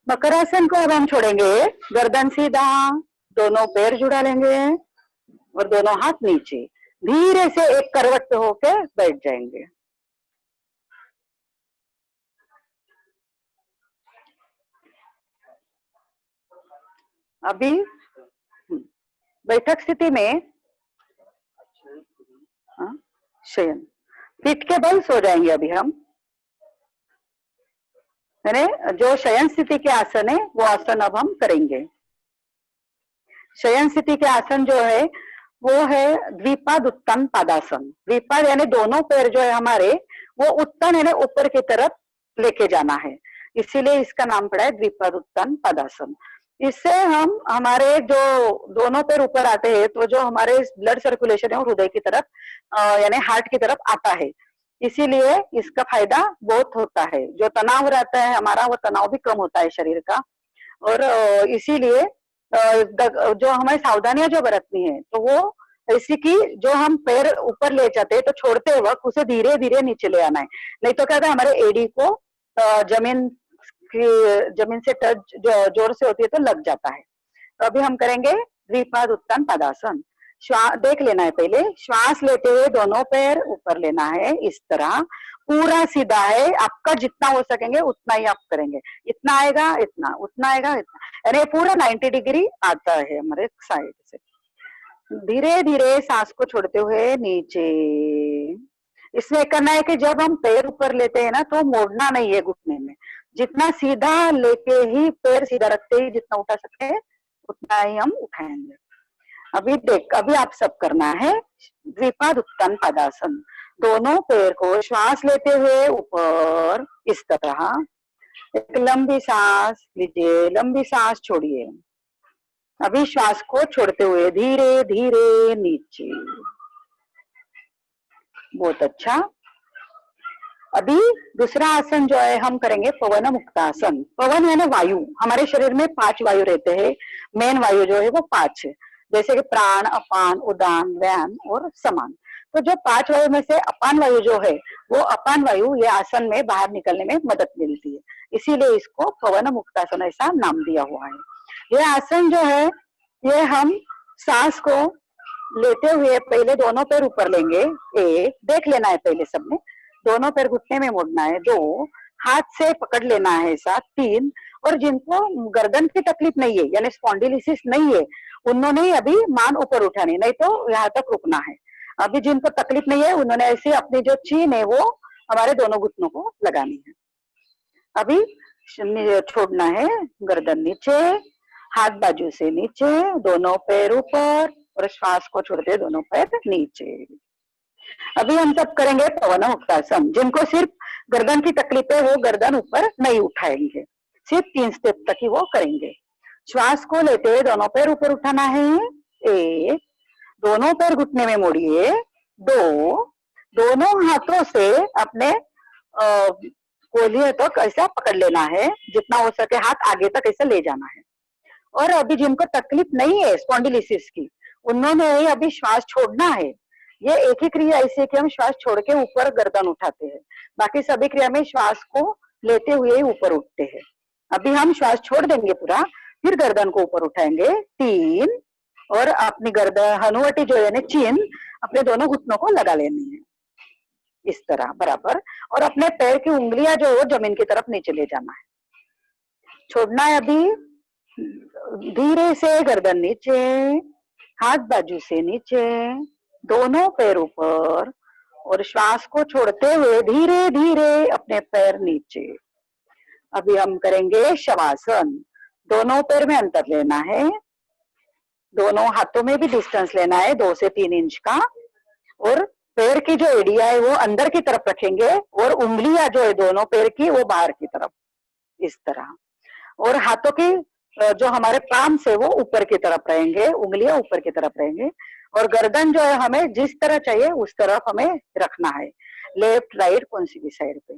मकरासन को अब हम छोड़ेंगे। गर्दन सीधा, दोनों पैर जुड़ा लेंगे और दोनों हाथ नीचे। धीरे से एक करवट पे होके बैठ जाएंगे। अभी बैठक स्थिति में शयन, पीठ के बल सो जाएंगे। अभी हम जो शयन स्थिति के आसन है वो आसन अब हम करेंगे। शयन स्थिति के आसन जो है वो है द्विपाद उत्तन पादासन। द्विपाद यानी दोनों पैर जो है हमारे वो उत्तन यानी ऊपर की तरफ लेके जाना है, इसीलिए इसका नाम पड़ा है द्विपाद उत्तन पादासन। इससे हम हमारे जो दोनों पैर ऊपर आते हैं तो जो हमारे ब्लड सर्कुलेशन है वो हृदय की तरफ यानी हार्ट की तरफ आता है, इसीलिए इसका फायदा बहुत होता है। जो तनाव रहता है हमारा वो तनाव भी कम होता है शरीर का। और इसीलिए जो हमें सावधानियां जो बरतनी है तो वो ऐसी कि जो हम पैर ऊपर ले जाते हैं तो छोड़ते वक्त उसे धीरे धीरे नीचे ले आना है, नहीं तो क्या होता है हमारे एडी को जमीन से टच जोर से होती है तो लग जाता है। तो अभी हम करेंगे द्विपाद उत्तन पादासन। देख लेना है पहले, श्वास लेते हुए दोनों पैर ऊपर लेना है, इस तरह पूरा सीधा है। आपका जितना हो सकेंगे उतना ही आप करेंगे। इतना आएगा इतना, उतना आएगा इतना, यानी पूरा 90 डिग्री आता है हमारे साइड से। धीरे धीरे सांस को छोड़ते हुए नीचे। इसमें करना है कि जब हम पैर ऊपर लेते हैं ना तो मोड़ना नहीं है घुटने में, जितना सीधा लेके ही पैर सीधा रखते ही जितना उठा सके उतना ही हम उठाएंगे। अभी आप सब करना है द्विपाद उत्तन पादासन। दोनों पैर को श्वास लेते हुए ऊपर इस तरह एक लंबी सांस लीजिए, लंबी सांस छोड़िए। अभी श्वास को छोड़ते हुए धीरे धीरे नीचे। बहुत अच्छा। अभी दूसरा आसन जो है हम करेंगे पवन मुक्तासन। पवन यानी वायु। हमारे शरीर में 5 वायु रहते हैं। मेन वायु जो है वो 5 है, जैसे कि प्राण, अपान, उदान, व्यान और समान। तो जो 5 वायु में से अपान वायु जो है वो अपान वायु ये आसन में बाहर निकलने में मदद मिलती है, इसीलिए इसको पवन मुक्तासन ऐसा नाम दिया हुआ है। ये आसन जो है ये हम सांस को लेते हुए पहले दोनों पैर ऊपर लेंगे। 1 देख लेना है पहले सबने, दोनों पैर घुटने में मोड़ना है। 2 हाथ से पकड़ लेना है। 3 और जिनको गर्दन की तकलीफ नहीं है यानी स्पॉन्डिलिसिस नहीं है उन्होंने ही अभी मान ऊपर उठानी, नहीं तो यहाँ तक रुकना है। अभी जिनको तकलीफ नहीं है उन्होंने ऐसे अपनी जो चीन है वो हमारे दोनों घुटनों को लगानी है। अभी छोड़ना है, गर्दन नीचे, हाथ बाजू से नीचे, दोनों पैर ऊपर और श्वास को छोड़ते दोनों पैर नीचे। अभी हम सब करेंगे पवन मुक्तासन। जिनको सिर्फ गर्दन की तकलीफ है वो गर्दन ऊपर नहीं उठाएंगे, सिर्फ 3 स्टेप तक ही वो करेंगे। श्वास को लेते हुए दोनों पैर ऊपर उठाना है, 1, दोनों पैर घुटने में मोड़िए, 2, दोनों हाथों से अपने कोहनी तक ऐसा पकड़ लेना है, जितना हो सके हाथ आगे तक ऐसा ले जाना है। और अभी जिनको तकलीफ नहीं है स्पॉन्डिलिसिस की, उन्होंने अभी श्वास छोड़ना है। ये एक ही क्रिया ऐसी है कि हम श्वास छोड़ के ऊपर गर्दन उठाते हैं, बाकी सभी क्रिया में श्वास को लेते हुए ही ऊपर उठते हैं। अभी हम श्वास छोड़ देंगे पूरा, फिर गर्दन को ऊपर उठाएंगे, 3, और अपनी गर्दन हनुवटी जो है चिन अपने दोनों घुटनों को लगा लेनी है इस तरह बराबर, और अपने पैर की उंगलियां जो है जमीन की तरफ नीचे ले जाना है, छोड़ना है। अभी धीरे से गर्दन नीचे, हाथ बाजू से नीचे, दोनों पैर ऊपर, और श्वास को छोड़ते हुए धीरे धीरे अपने पैर नीचे। अभी हम करेंगे शवासन। दोनों पैर में अंतर लेना है, दोनों हाथों में भी डिस्टेंस लेना है 2 से 3 इंच का, और पैर की जो एड़िया है वो अंदर की तरफ रखेंगे, और उंगलियां जो है दोनों पैर की वो बाहर की तरफ इस तरह, और हाथों की जो हमारे पाम्स है वो ऊपर की तरफ रहेंगे, उंगलियां ऊपर की तरफ रहेंगे, और गर्दन जो है हमें जिस तरह चाहिए उस तरफ हमें रखना है, लेफ्ट राइट कौन सी भी साइड पे।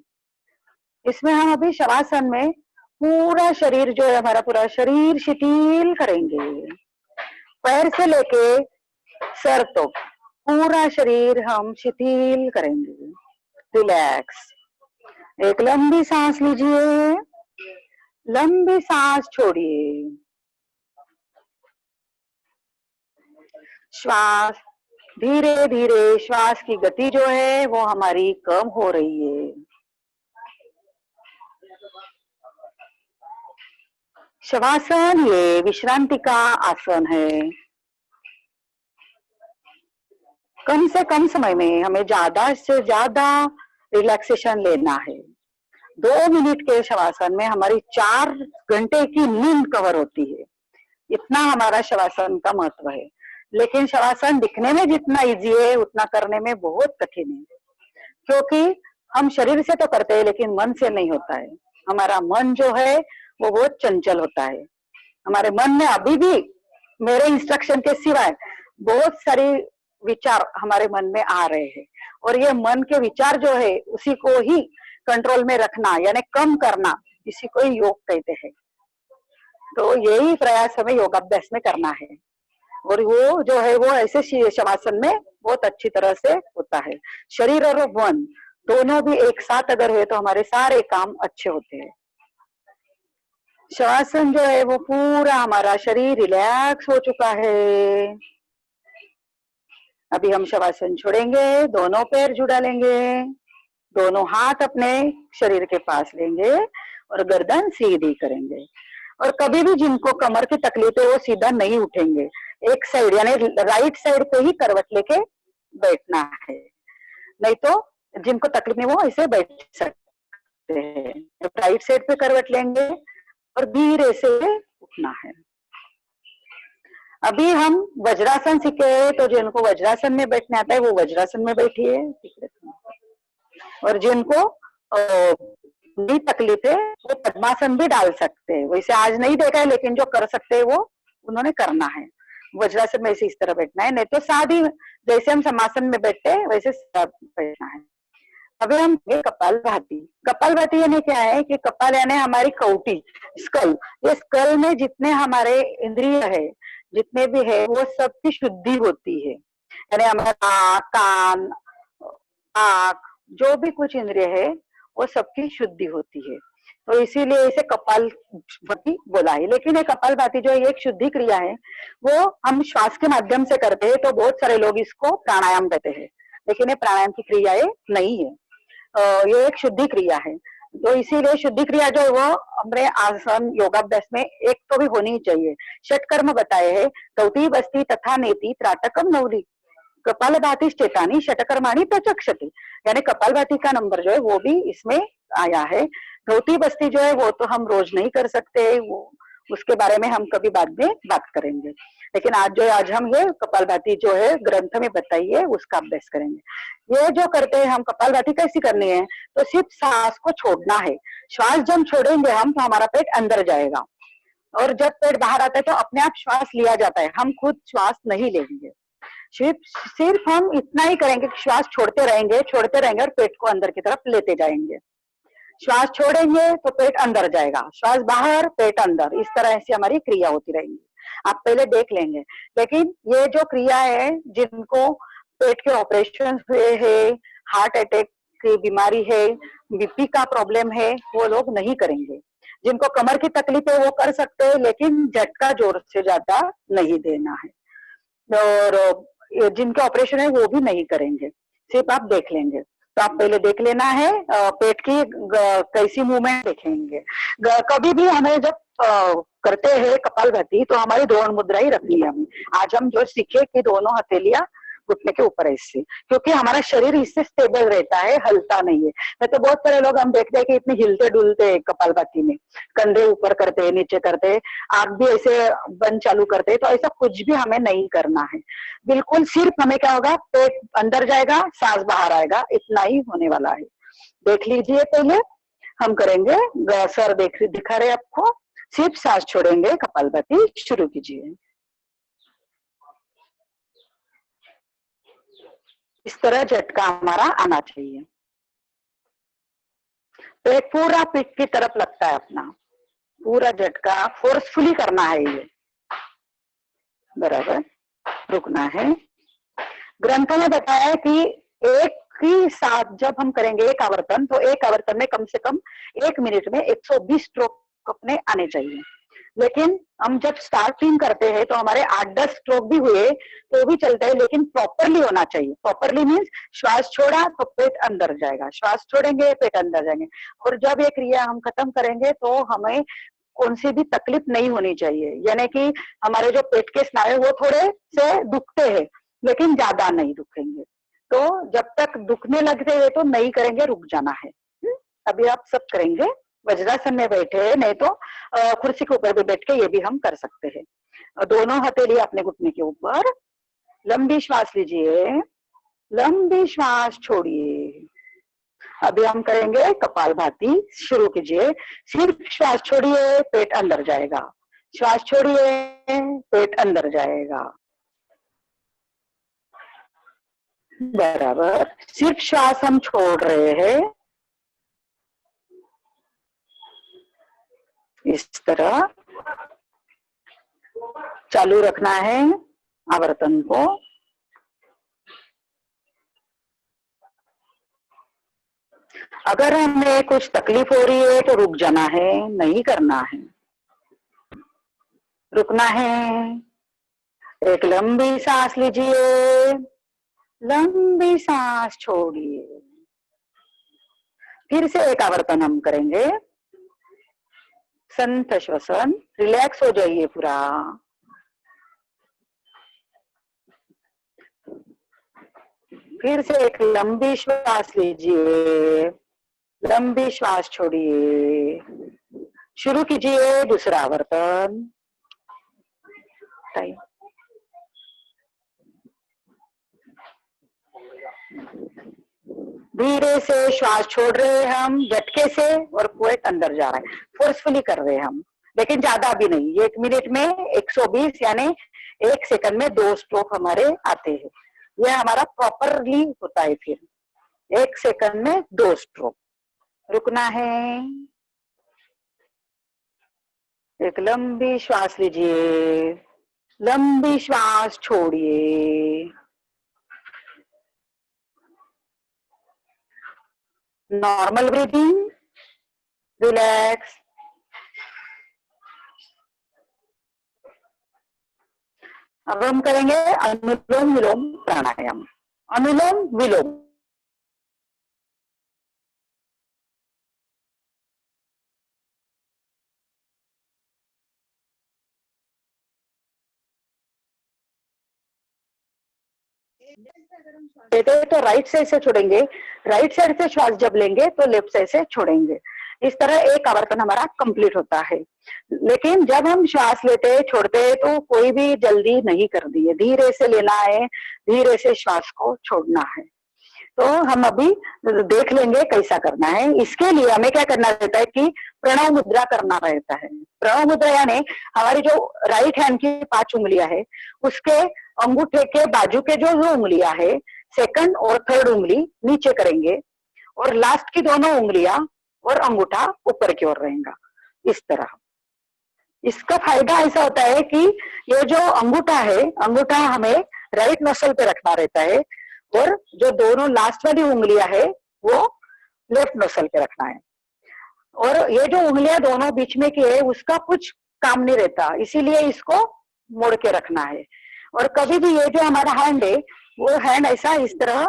इसमें हम अभी शवासन में पूरा शरीर जो है हमारा पूरा शरीर शिथिल करेंगे, पैर से लेके सर तक पूरा शरीर हम शिथिल करेंगे, रिलैक्स। एक लंबी सांस लीजिए, लंबी सांस छोड़िए, श्वास धीरे धीरे, श्वास की गति जो है वो हमारी कम हो रही है। शवासन ये विश्रांति का आसन है। कम से कम समय में हमें ज्यादा से ज्यादा रिलैक्सेशन लेना है। 2 मिनट के शवासन में हमारी 4 घंटे की नींद कवर होती है, इतना हमारा शवासन का महत्व है। लेकिन शवासन दिखने में जितना इजी है उतना करने में बहुत कठिन है, क्योंकि हम शरीर से तो करते हैं लेकिन मन से नहीं होता है। हमारा मन जो है वो बहुत चंचल होता है। हमारे मन में अभी भी मेरे इंस्ट्रक्शन के सिवाय बहुत सारी विचार हमारे मन में आ रहे हैं, और ये मन के विचार जो है उसी को ही कंट्रोल में रखना यानी कम करना, इसी को ही योग कहते हैं। तो यही प्रयास हमें योगाभ्यास में करना है, और वो जो है वो ऐसे शवासन में बहुत अच्छी तरह से होता है। शरीर और मन दोनों भी एक साथ अगर हुए तो हमारे सारे काम अच्छे होते हैं। शवासन जो है वो पूरा हमारा शरीर रिलैक्स हो चुका है। अभी हम शवासन छोड़ेंगे, दोनों पैर जुड़ा लेंगे, दोनों हाथ अपने शरीर के पास लेंगे और गर्दन सीधी करेंगे। और कभी भी जिनको कमर की तकलीफ है वो सीधा नहीं उठेंगे, एक साइड यानी राइट साइड पे ही करवट लेके बैठना है, नहीं तो जिनको तकलीफ नहीं वो ऐसे बैठ सकते हैं। राइट साइड पे करवट लेंगे और धीरे से उठना है। अभी हम वज्रासन सीखे, तो जिनको वज्रासन में बैठने आता है वो वज्रासन में बैठिए, और जिनको नहीं तकलीफ है वो पद्मासन भी डाल सकते हैं। वैसे आज नहीं देखा है लेकिन जो कर सकते हैं वो उन्होंने करना है। वज्रासन में ऐसे इस तरह बैठना है, नहीं तो सादी जैसे हम समासन में बैठते हैं वैसे बैठना है। अभी हम कपालभाति। कपालभाति यानी क्या है कि कपाल यानी हमारी कौटी, स्कल। ये स्कल में जितने हमारे इंद्रिय है, जितने भी है वो सबकी शुद्धि होती है, यानी हमारा आँख, कान, आँख, जो भी कुछ इंद्रिय है वो सबकी शुद्धि होती है। तो इसीलिए इसे कपालभाति बोला है। लेकिन ये कपालभाति जो है एक शुद्धि क्रिया है, वो हम श्वास के माध्यम से करते हैं। तो बहुत सारे लोग इसको प्राणायाम कहते हैं, लेकिन ये प्राणायाम की क्रिया नहीं है, ये एक शुद्धि क्रिया है। तो इसीलिए शुद्धि क्रिया जो है वो हमारे आसन योगाभ्यास में एक तो भी होनी चाहिए। षटकर्म बताए हैं, गौती बस्ती तथा नेति त्राटकम नवरी कपालभाति चेतानी षटकर्माणी प्रचक्षति, यानी कपालभाति का नंबर जो है वो भी इसमें आया है। धोती बस्ती जो है वो तो हम रोज नहीं कर सकते, वो उसके बारे में हम कभी बाद में बात करेंगे। लेकिन आज हम ये कपालभाति जो है ग्रंथ में बताई है उसका अभ्यास करेंगे। ये जो करते हैं हम कपालभाति कैसी करनी है, तो सिर्फ सांस को छोड़ना है। श्वास जब छोड़ेंगे हम तो हमारा पेट अंदर जाएगा, और जब पेट बाहर आता है तो अपने आप श्वास लिया जाता है, हम खुद श्वास नहीं लेंगे। सिर्फ हम इतना ही करेंगे कि श्वास छोड़ते रहेंगे और पेट को अंदर की तरफ लेते जाएंगे। श्वास छोड़ेंगे तो पेट अंदर जाएगा, श्वास बाहर पेट अंदर, इस तरह से हमारी क्रिया होती रहेंगी। आप पहले देख लेंगे। लेकिन ये जो क्रिया है, जिनको पेट के ऑपरेशन हुए हैं, हार्ट अटैक की बीमारी है, बीपी का प्रॉब्लम है, वो लोग नहीं करेंगे। जिनको कमर की तकलीफ है वो कर सकते हैं, लेकिन झटका जोर से ज्यादा नहीं देना है। और जिनके ऑपरेशन है वो भी नहीं करेंगे, सिर्फ आप देख लेंगे। तो आप पहले देख लेना है, पेट की कैसी मूवमेंट देखेंगे। कभी भी हमें जब करते हैं कपालभाति तो हमारी द्रोण मुद्रा ही रखनी है हमें। आज हम जो सीखे कि दोनों हथेलियां घुटने के ऊपर ऐसे, क्योंकि हमारा शरीर इससे स्टेबल रहता है, हलता नहीं है। मैं तो बहुत सारे लोग हम देखते हैं कि इतने हिलते डुलते हैं कपालभाति में, कंधे ऊपर करते हैं, नीचे करते हैं, आंख भी ऐसे बंद चालू करते हैं। तो ऐसा कुछ भी हमें नहीं करना है, बिल्कुल सिर्फ हमें क्या होगा, पेट अंदर जाएगा, सांस बाहर आएगा, इतना ही होने वाला है। देख लीजिए, पहले हम करेंगे, सर दिखा रहे आपको, सिर्फ सांस छोड़ेंगे, कपालभाति शुरू कीजिए। इस तरह झटका हमारा आना चाहिए। पेट पूरा पीठ की तरफ लगता है अपना, पूरा झटका फोर्सफुली करना है ये, बराबर रुकना है। ग्रंथों में बताया है कि एक ही साथ जब हम करेंगे एक आवर्तन, तो एक आवर्तन में कम से कम 1 मिनट में 120 स्ट्रोक अपने आने चाहिए। लेकिन हम जब स्टार्टिंग करते हैं तो हमारे 8-10 स्ट्रोक भी हुए तो भी चलता है, लेकिन प्रॉपरली होना चाहिए। प्रॉपरली मीन्स श्वास छोड़ा तो पेट अंदर जाएगा, श्वास छोड़ेंगे पेट अंदर जाएंगे। और जब ये क्रिया हम खत्म करेंगे तो हमें कौन सी भी तकलीफ नहीं होनी चाहिए, यानी कि हमारे जो पेट के स्नायु वो थोड़े से दुखते हैं लेकिन ज्यादा नहीं दुखेंगे। तो जब तक दुखने लगते हैं तो नहीं करेंगे, रुक जाना है। अभी आप सब करेंगे, वज्रासन में बैठे, नहीं तो कुर्सी के ऊपर भी बैठ के ये भी हम कर सकते हैं। दोनों हथेली अपने घुटने के ऊपर, लंबी श्वास लीजिए, लंबी श्वास छोड़िए। अभी हम करेंगे कपालभाति, शुरू कीजिए। सिर्फ श्वास छोड़िए, पेट अंदर जाएगा, श्वास छोड़िए, पेट अंदर जाएगा, बराबर। सिर्फ श्वास हम छोड़ रहे हैं, इस तरह चालू रखना है आवर्तन को। अगर हमें कुछ तकलीफ हो रही है तो रुक जाना है, नहीं करना है, रुकना है। एक लंबी सांस लीजिए, लंबी सांस छोड़िए। फिर से एक आवर्तन हम करेंगे, संत श्वसन, रिलैक्स हो जाइए पूरा। फिर से एक लंबी श्वास लीजिए, लंबी श्वास छोड़िए, शुरू कीजिए दूसरा आवर्तन। टाइम धीरे से श्वास छोड़ रहे हैं हम, झटके से, और पेट अंदर जा रहा है, फोर्सफुली कर रहे हैं हम, लेकिन ज्यादा भी नहीं। 1 मिनट में 120 यानी 1 सेकंड में 2 स्ट्रोक हमारे आते हैं। यह हमारा प्रॉपरली होता है। फिर 1 सेकंड में 2 स्ट्रोक, रुकना है। एक लंबी श्वास लीजिए, लंबी श्वास छोड़िए, नॉर्मल ब्रीदिंग, रिलैक्स। अब हम करेंगे अनुलोम विलोम प्राणायाम। अनुलोम विलोम तो राइट साइड से छोड़ेंगे, राइट साइड से श्वास जब लेंगे तो लेफ्ट साइड से छोड़ेंगे। इस तरह एक आवर्तन हमारा कंप्लीट होता है। लेकिन जब हम श्वास लेते हैं छोड़ते हैं तो कोई भी जल्दी नहीं कर दी है, धीरे से लेना है, धीरे से श्वास को छोड़ना है। तो हम अभी देख लेंगे कैसा करना है। इसके लिए हमें क्या करना रहता है कि प्रणव मुद्रा करना रहता है। प्रणव मुद्रा यानी हमारी जो राइट हैंड की 5 उंगलियां है, उसके अंगूठे के बाजू के जो उंगलियां है, सेकंड और थर्ड उंगली नीचे करेंगे और लास्ट की दोनों उंगलियां और अंगूठा ऊपर की ओर रहेगा, इस तरह। इसका फायदा ऐसा होता है कि ये जो अंगूठा है, अंगूठा हमें राइट नसल पे रखना रहता है और जो दोनों लास्ट वाली उंगलियां है वो लेफ्ट नसल पे रखना है। और ये जो उंगलियां दोनों बीच में की है उसका कुछ काम नहीं रहता, इसीलिए इसको मोड़ के रखना है। और कभी भी ये जो हमारा हैंड है वो हैंड ऐसा इस तरह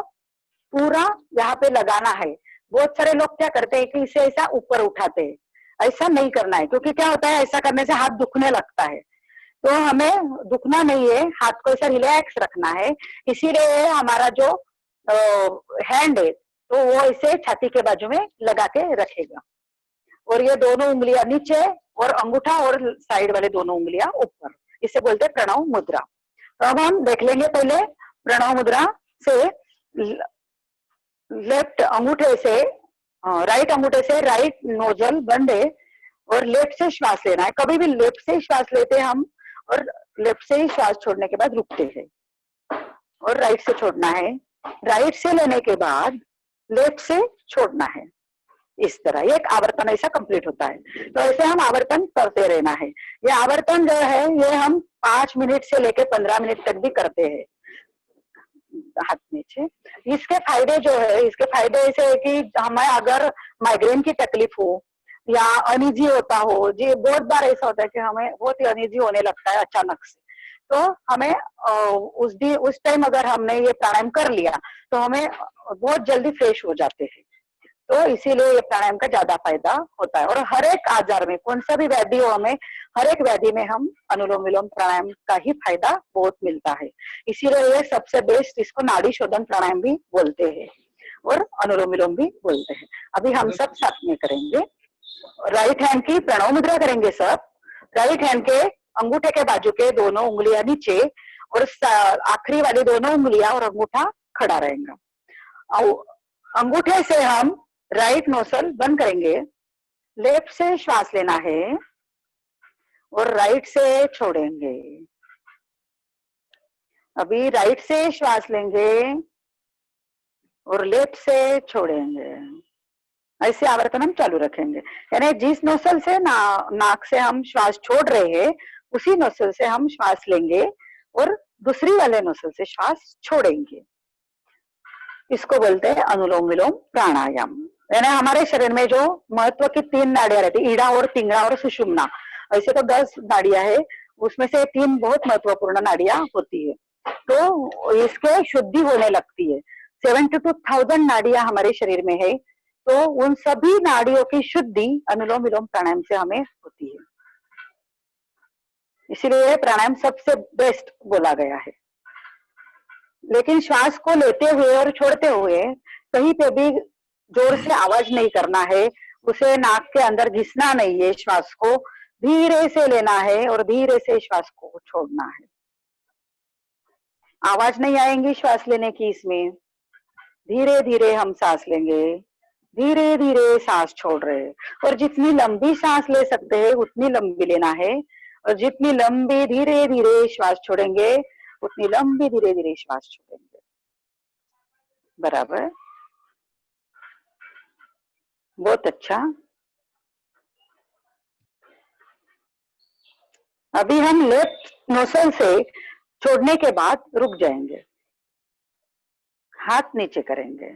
पूरा यहाँ पे लगाना है। बहुत सारे लोग क्या करते हैं कि इसे ऐसा ऊपर उठाते हैं, ऐसा नहीं करना है, क्योंकि क्या होता है ऐसा करने से हाथ दुखने लगता है। तो हमें दुखना नहीं है, हाथ को ऐसा रिलैक्स रखना है। इसीलिए हमारा जो हैंड है तो वो इसे छाती के बाजू में लगा के रखेगा और ये दोनों उंगलियां नीचे और अंगूठा और साइड वाले दोनों उंगलियां ऊपर, इसे बोलते हैं प्रणव मुद्रा। तो अब हम देख लेंगे पहले प्रणव मुद्रा से लेफ्ट अंगूठे से राइट अंगूठे से राइट नोजल बंद है और लेफ्ट से श्वास लेना है। कभी भी लेफ्ट से श्वास लेते हैं हम और लेफ्ट से ही श्वास छोड़ने के बाद रुकते हैं और राइट से छोड़ना है। राइट से लेने के बाद लेफ्ट से छोड़ना है, इस तरह। ये एक आवर्तन ऐसा कंप्लीट होता है। तो ऐसे हम आवर्तन करते रहना है। ये आवर्तन जो है ये हम 5 मिनट से लेकर 15 मिनट तक भी करते हैं हाथ नीचे। इसके फायदे जो है, इसके फायदे ऐसे है कि हमें अगर माइग्रेन की तकलीफ हो या अनईजी होता हो, जी बहुत बार ऐसा होता है कि हमें बहुत ही अनईजी होने लगता है अचानक से, तो हमें उस टाइम अगर हमने ये प्राणायाम कर लिया तो हमें बहुत जल्दी फ्रेश हो जाते हैं। तो इसीलिए ये प्राणायाम का ज्यादा फायदा होता है। और हर एक आजार में, कौन सा भी व्याधि हो, हमें हर एक व्याधि में हम अनुलोम विलोम प्राणायाम का ही फायदा बहुत मिलता है। इसीलिए ये सबसे बेस्ट, इसको नाड़ी शोधन प्राणायाम भी बोलते हैं और अनुलोम विलोम भी बोलते हैं। अभी हम सब साथ में करेंगे। राइट हैंड की प्रणव मुद्रा करेंगे सब। राइट हैंड के अंगूठे के बाजू के दोनों उंगलियां नीचे और आखिरी वाली दोनों उंगलियां और अंगूठा खड़ा रहेगा। अंगूठे से हम राइट नोस्ट्रिल बंद करेंगे, लेफ्ट से श्वास लेना है और राइट से छोड़ेंगे। अभी राइट से श्वास लेंगे और लेफ्ट से छोड़ेंगे। ऐसे आवर्तन हम चालू रखेंगे। यानी जिस नोस्ट्रिल से नाक से हम श्वास छोड़ रहे हैं उसी नोस्ट्रिल से हम श्वास लेंगे और दूसरी वाले नोस्ट्रिल से श्वास छोड़ेंगे। इसको बोलते हैं अनुलोम विलोम प्राणायाम। यानी हमारे शरीर में जो महत्व की 3 नाड़ियां रहती है, ईड़ा और पिंगला और सुषुम्ना, ऐसे तो 10 नाड़ियां है, उसमें से 3 बहुत महत्वपूर्ण नाड़ियां होती है। तो इसके शुद्धि होने लगती है। 72,000 नाड़ियां हमारे शरीर में है, तो उन सभी नाड़ियों की शुद्धि अनुलोम विलोम प्राणायाम से हमें होती है। इसीलिए प्राणायाम सबसे बेस्ट बोला गया है। लेकिन श्वास को लेते हुए और छोड़ते हुए कहीं पे भी जोर से आवाज नहीं करना है, उसे नाक के अंदर घिसना नहीं है, श्वास को धीरे से लेना है और धीरे से श्वास को छोड़ना है। आवाज नहीं आएंगी श्वास लेने की, इसमें धीरे धीरे हम सांस लेंगे, धीरे धीरे सांस छोड़ रहे हैं। और जितनी लंबी सांस ले सकते हैं उतनी लंबी लेना है और जितनी लंबी धीरे धीरे श्वास छोड़ेंगे उतनी लंबी धीरे धीरे श्वास छोड़ेंगे। बराबर, बहुत अच्छा। अभी हम लेफ्ट नोस्ट्रिल से छोड़ने के बाद रुक जाएंगे, हाथ नीचे करेंगे।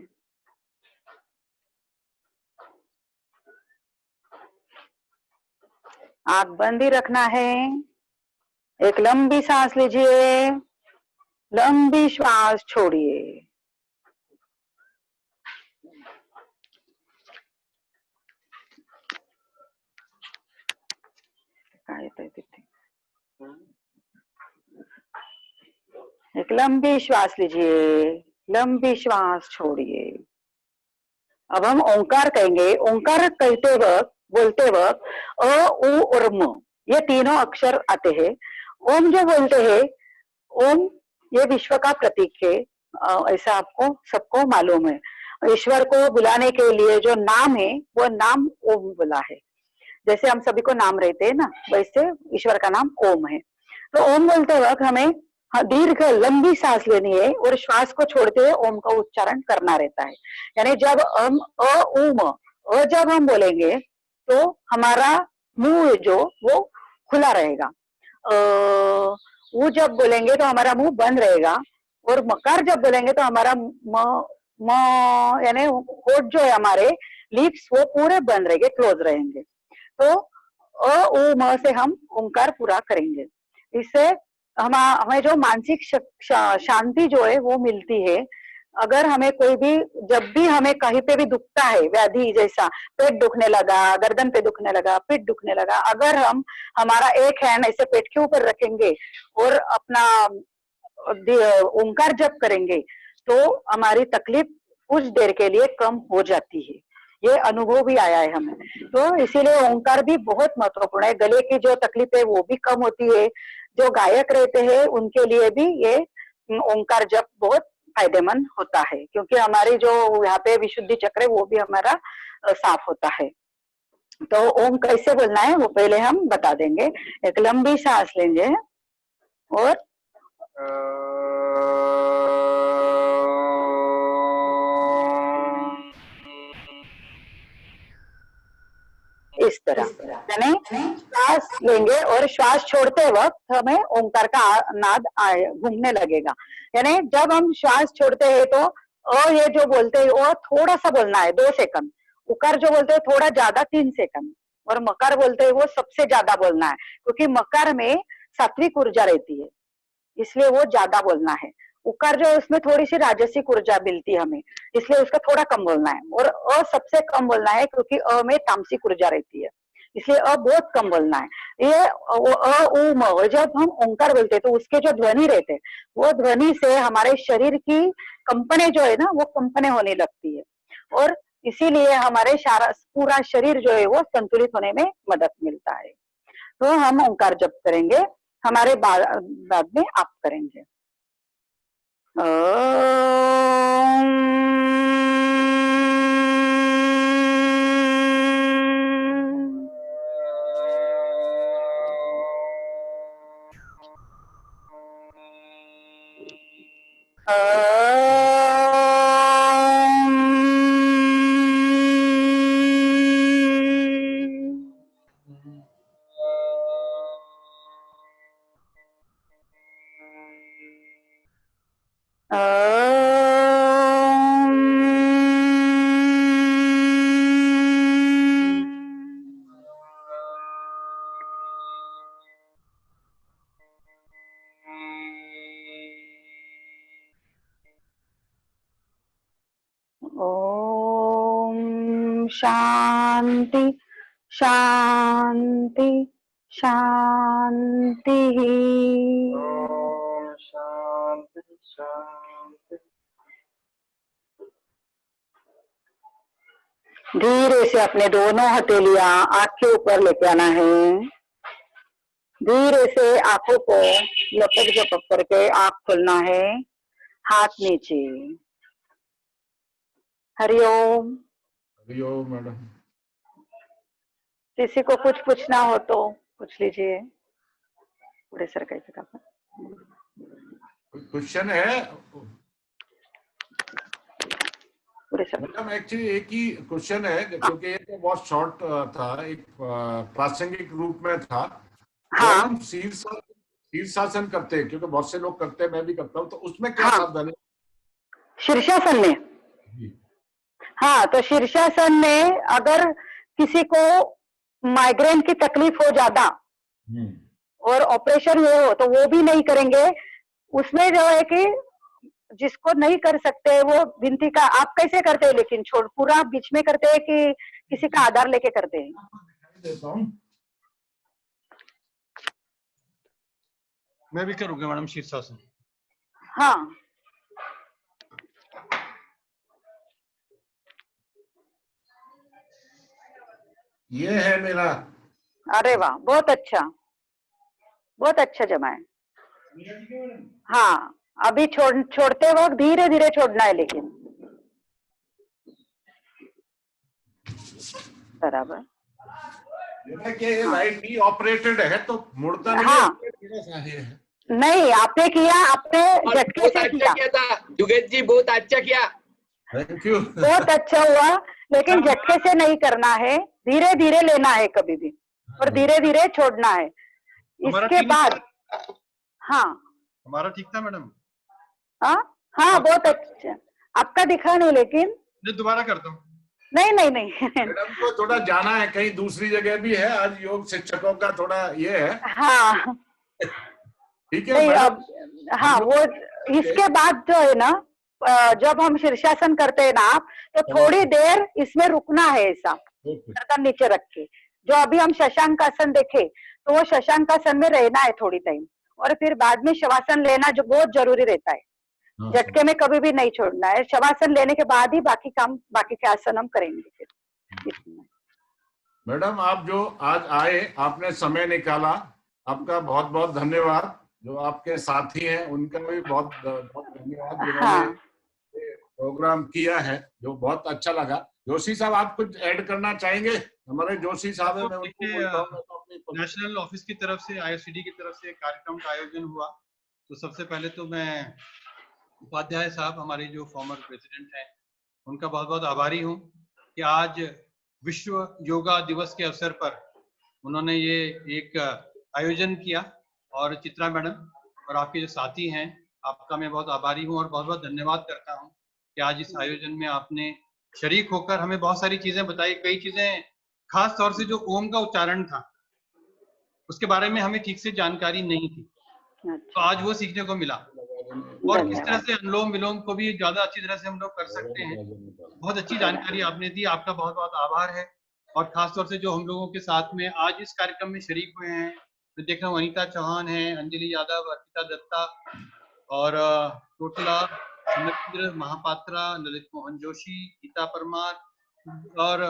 आंख बंद ही रखना है। एक लंबी सांस लीजिए, लंबी श्वास छोड़िए। एक लंबी श्वास लीजिए, लंबी श्वास छोड़िए। अब हम ओंकार कहेंगे। ओंकार कहते वक्त, बोलते वक्त अ, उ और म, ये तीनों अक्षर आते हैं। ओम जो बोलते हैं, ओम ये विश्व का प्रतीक है ऐसा आपको सबको मालूम है। ईश्वर को बुलाने के लिए जो नाम है वो नाम ओम बोला है। जैसे हम सभी को नाम रहते हैं ना, वैसे ईश्वर का नाम ओम है। तो ओम बोलते वक्त हमें दीर्घ लंबी सांस लेनी है और श्वास को छोड़ते हुए ओम का उच्चारण करना रहता है। यानी जब हम जब हम बोलेंगे तो हमारा मुंह जो वो खुला रहेगा, वो जब बोलेंगे तो हमारा मुंह बंद रहेगा, और मकार जब बोलेंगे तो हमारा यानी होठ जो है हमारे लिप्स वो पूरे बंद रहेंगे, क्लोज रहेंगे। तो म से हम ओंकार पूरा करेंगे। इससे हमें जो मानसिक शांति जो है वो मिलती है। अगर हमें कोई भी, जब भी हमें कहीं पे भी दुखता है, व्याधि जैसा पेट दुखने लगा, गर्दन पे दुखने लगा, पीठ दुखने लगा, अगर हम हमारा एक हैंड ऐसे पेट के ऊपर रखेंगे और अपना ओंकार जप करेंगे तो हमारी तकलीफ कुछ देर के लिए कम हो जाती है। ये अनुभव भी आया है हमें। तो इसीलिए ओंकार भी बहुत महत्वपूर्ण है। गले की जो तकलीफ है वो भी कम होती है। जो गायक रहते हैं उनके लिए भी ये ओंकार जप बहुत फायदेमंद होता है, क्योंकि हमारी जो यहाँ पे विशुद्धि चक्र है वो भी हमारा साफ होता है। तो ओम कैसे बोलना है वो पहले हम बता देंगे। एक लंबी सांस लेंगे और इस तरह, यानी श्वास लेंगे और श्वास छोड़ते वक्त हमें ओंकार का नाद घूमने लगेगा। यानी जब हम श्वास छोड़ते हैं तो ये जो बोलते हैं वो थोड़ा सा बोलना है 2 सेकंड, उकार जो बोलते हैं थोड़ा ज्यादा 3 सेकंड, और मकार बोलते हैं वो सबसे ज्यादा बोलना है, क्योंकि मकार में सात्विक ऊर्जा रहती है इसलिए वो ज्यादा बोलना है। उकार जो है उसमें थोड़ी सी राजसिक ऊर्जा मिलती है हमें, इसलिए उसका थोड़ा कम बोलना है। और सबसे कम बोलना है क्योंकि में तामसिक ऊर्जा रहती है, इसलिए बहुत कम बोलना है। ये उ म जब हम ओंकार बोलते हैं तो उसके जो ध्वनि रहते हैं वो ध्वनि से हमारे शरीर की कंपने जो है ना वो कंपने होने लगती है, और इसीलिए हमारे पूरा शरीर जो है वो संतुलित होने में मदद मिलता है। तो हम ओंकार जप करेंगे, हमारे बाद में आप करेंगे। ओम शांति शांति शांति। ओम शांति शांति। धीरे से अपने दोनों हथेलियां आँख के ऊपर लेके आना है। धीरे से आंखों को लपक झपक करके आँख खोलना है, हाथ नीचे। हरिओम। हरिओम मैडम। किसी को कुछ पूछना हो तो पूछ लीजिए। पूरे सर कैसे का क्वेश्चन है पूरे सर। मैडम एक्चुअली एक ही क्वेश्चन है, क्योंकि ये तो बहुत शॉर्ट था, एक प्रासंगिक रूप में था। हाँ। हम शीर्षासन करते हैं, क्योंकि बहुत से लोग करते हैं, मैं भी करता हूँ, तो उसमें क्या सावधानी? शीर्षासन में, हाँ, तो शीर्षासन में अगर किसी को माइग्रेन की तकलीफ हो ज्यादा और ऑपरेशन हुए हो तो वो भी नहीं करेंगे। उसमें जो है कि जिसको नहीं कर सकते वो विनती का आप कैसे करते हैं, लेकिन छोड़ पूरा बीच में करते हैं कि किसी का आधार लेके करते हैं? मैं भी करूंगा मैडम शीर्षासन। हाँ, ये है मेरा। अरे वाह, बहुत अच्छा जमा है। हाँ, अभी छोड़ते वक्त धीरे धीरे छोड़ना है, लेकिन बराबर। ये राइट नी ऑपरेटेड है तो मुड़ता नहीं। हाँ है। नहीं, आपने किया, आपने झटके से किया था जुगेश जी, बहुत अच्छा किया, थैंक यू। बहुत अच्छा हुआ, लेकिन झटके से नहीं करना है, धीरे धीरे लेना है कभी भी, और धीरे धीरे छोड़ना है। इसके बाद हाँ, हमारा ठीक था मैडम। हाँ बहुत अच्छा। आपका दिखा नहीं, लेकिन दोबारा करता हूँ। नहीं। मैडम को थोड़ा जाना है, कहीं दूसरी जगह भी है, आज योग शिक्षकों का थोड़ा ये है। हाँ ठीक है मैडम। हाँ, वो इसके बाद जो है ना, जब हम शीर्षासन करते हैं ना, तो थोड़ी देर इसमें रुकना है, ऐसा गर्दन नीचे रख के। जो अभी हम शशांकासन देखे, तो वो शशांकासन में रहना है थोड़ी टाइम, और फिर बाद में शवासन लेना जो बहुत जरूरी रहता है। झटके में कभी भी नहीं छोड़ना है, शवासन लेने के बाद ही बाकी के आसन हम करेंगे फिर। मैडम आप जो आज आए, आपने समय निकाला, आपका बहुत बहुत धन्यवाद। जो आपके साथी हैं उनका भी बहुत बहुत धन्यवाद, जिन्होंने प्रोग्राम किया है, जो बहुत अच्छा लगा। जोशी साहब आप कुछ ऐड करना चाहेंगे? हमारे जोशी साहब है, मैं उनको बोलता हूं, तो नेशनल ऑफिस की तरफ से, IFCD की तरफ से कार्यक्रम का आयोजन हुआ। तो सबसे पहले तो मैं उपाध्याय साहब, हमारे जो फॉर्मर प्रेसिडेंट हैं, उनका बहुत बहुत आभारी हूँ कि आज विश्व योगा दिवस के अवसर पर उन्होंने ये एक आयोजन किया। और चित्रा मैडम और आपके जो साथी हैं, आपका मैं बहुत आभारी हूँ और बहुत बहुत धन्यवाद करता हूँ कि आज इस आयोजन में आपने शरीक होकर हमें बहुत सारी चीजें बताई। कई चीजें, खास तौर से जो ओम का उच्चारण था, उसके बारे में हमें ठीक से जानकारी नहीं थी, तो आज वो सीखने को मिला। और किस तरह से अनुलोम विलोम को भी ज्यादा अच्छी तरह से हम लोग कर सकते हैं, बहुत अच्छी जानकारी आपने दी, आपका बहुत बहुत आभार है। और खासतौर से जो हम लोगों के साथ में आज इस कार्यक्रम में शरीक हुए हैं, मैं देख रहा हूँ अनीता चौहान है, अंजलि यादव, अर्पिता दत्ता और टोटला, सुमित्र महापात्रा, ललित मोहन जोशी, गीता परमार और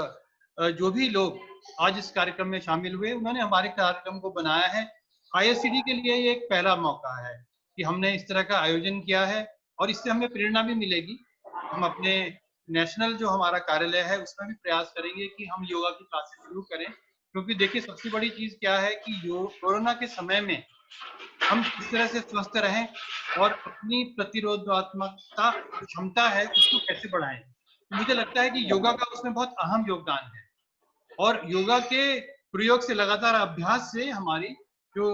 जो भी लोग आज इस कार्यक्रम में शामिल हुए, उन्होंने हमारे कार्यक्रम को बनाया है। ISCD के लिए ये एक पहला मौका है कि हमने इस तरह का आयोजन किया है, और इससे हमें प्रेरणा भी मिलेगी। हम अपने नेशनल जो हमारा कार्यालय है उसमें भी प्रयास करेंगे कि हम योगा की क्लासेस शुरू करें, क्योंकि देखिए सबसे बड़ी चीज क्या है कि कोरोना के समय में हम किस तरह से स्वस्थ रहें और अपनी प्रतिरोधात्मकता क्षमता है उसको कैसे बढ़ाएं। मुझे लगता है कि योगा का उसमें बहुत अहम योगदान है, और योगा के प्रयोग से, लगातार अभ्यास से हमारी जो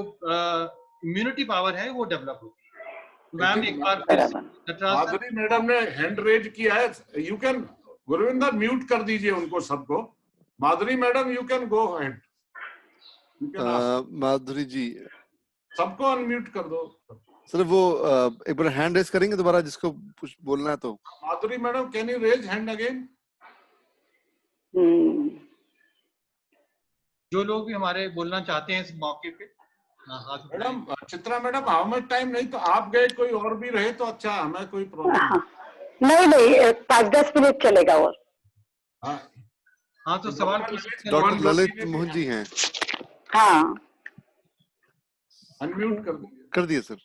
इम्यूनिटी पावर है वो डेवलप होती है। मैम एक बार माधुरी मैडम ने हैंड रेज किया है, यू कैन, गुरविंदर म्यूट कर दीजिए उनको सबको। Madhuri madam you can go ahead. Madhuri ji सबको अनम्यूट कर दो सर। वो एक बार हैंड रेज करेंगे दोबारा, जिसको कुछ बोलना है तो। Madhuri madam can you raise hand again? जो लोग भी हमारे बोलना चाहते हैं इस मौके पे। Madam, Chitra madam, how much time? नहीं तो आप गए, कोई और भी रहे तो अच्छा, हमें कोई प्रॉब्लम नहीं 5-10 मिनट चलेगा और। हाँ तो सवाल डॉक्टर ललित मोहन जी हैं। हाँ अनम्यूट कर दिए सर।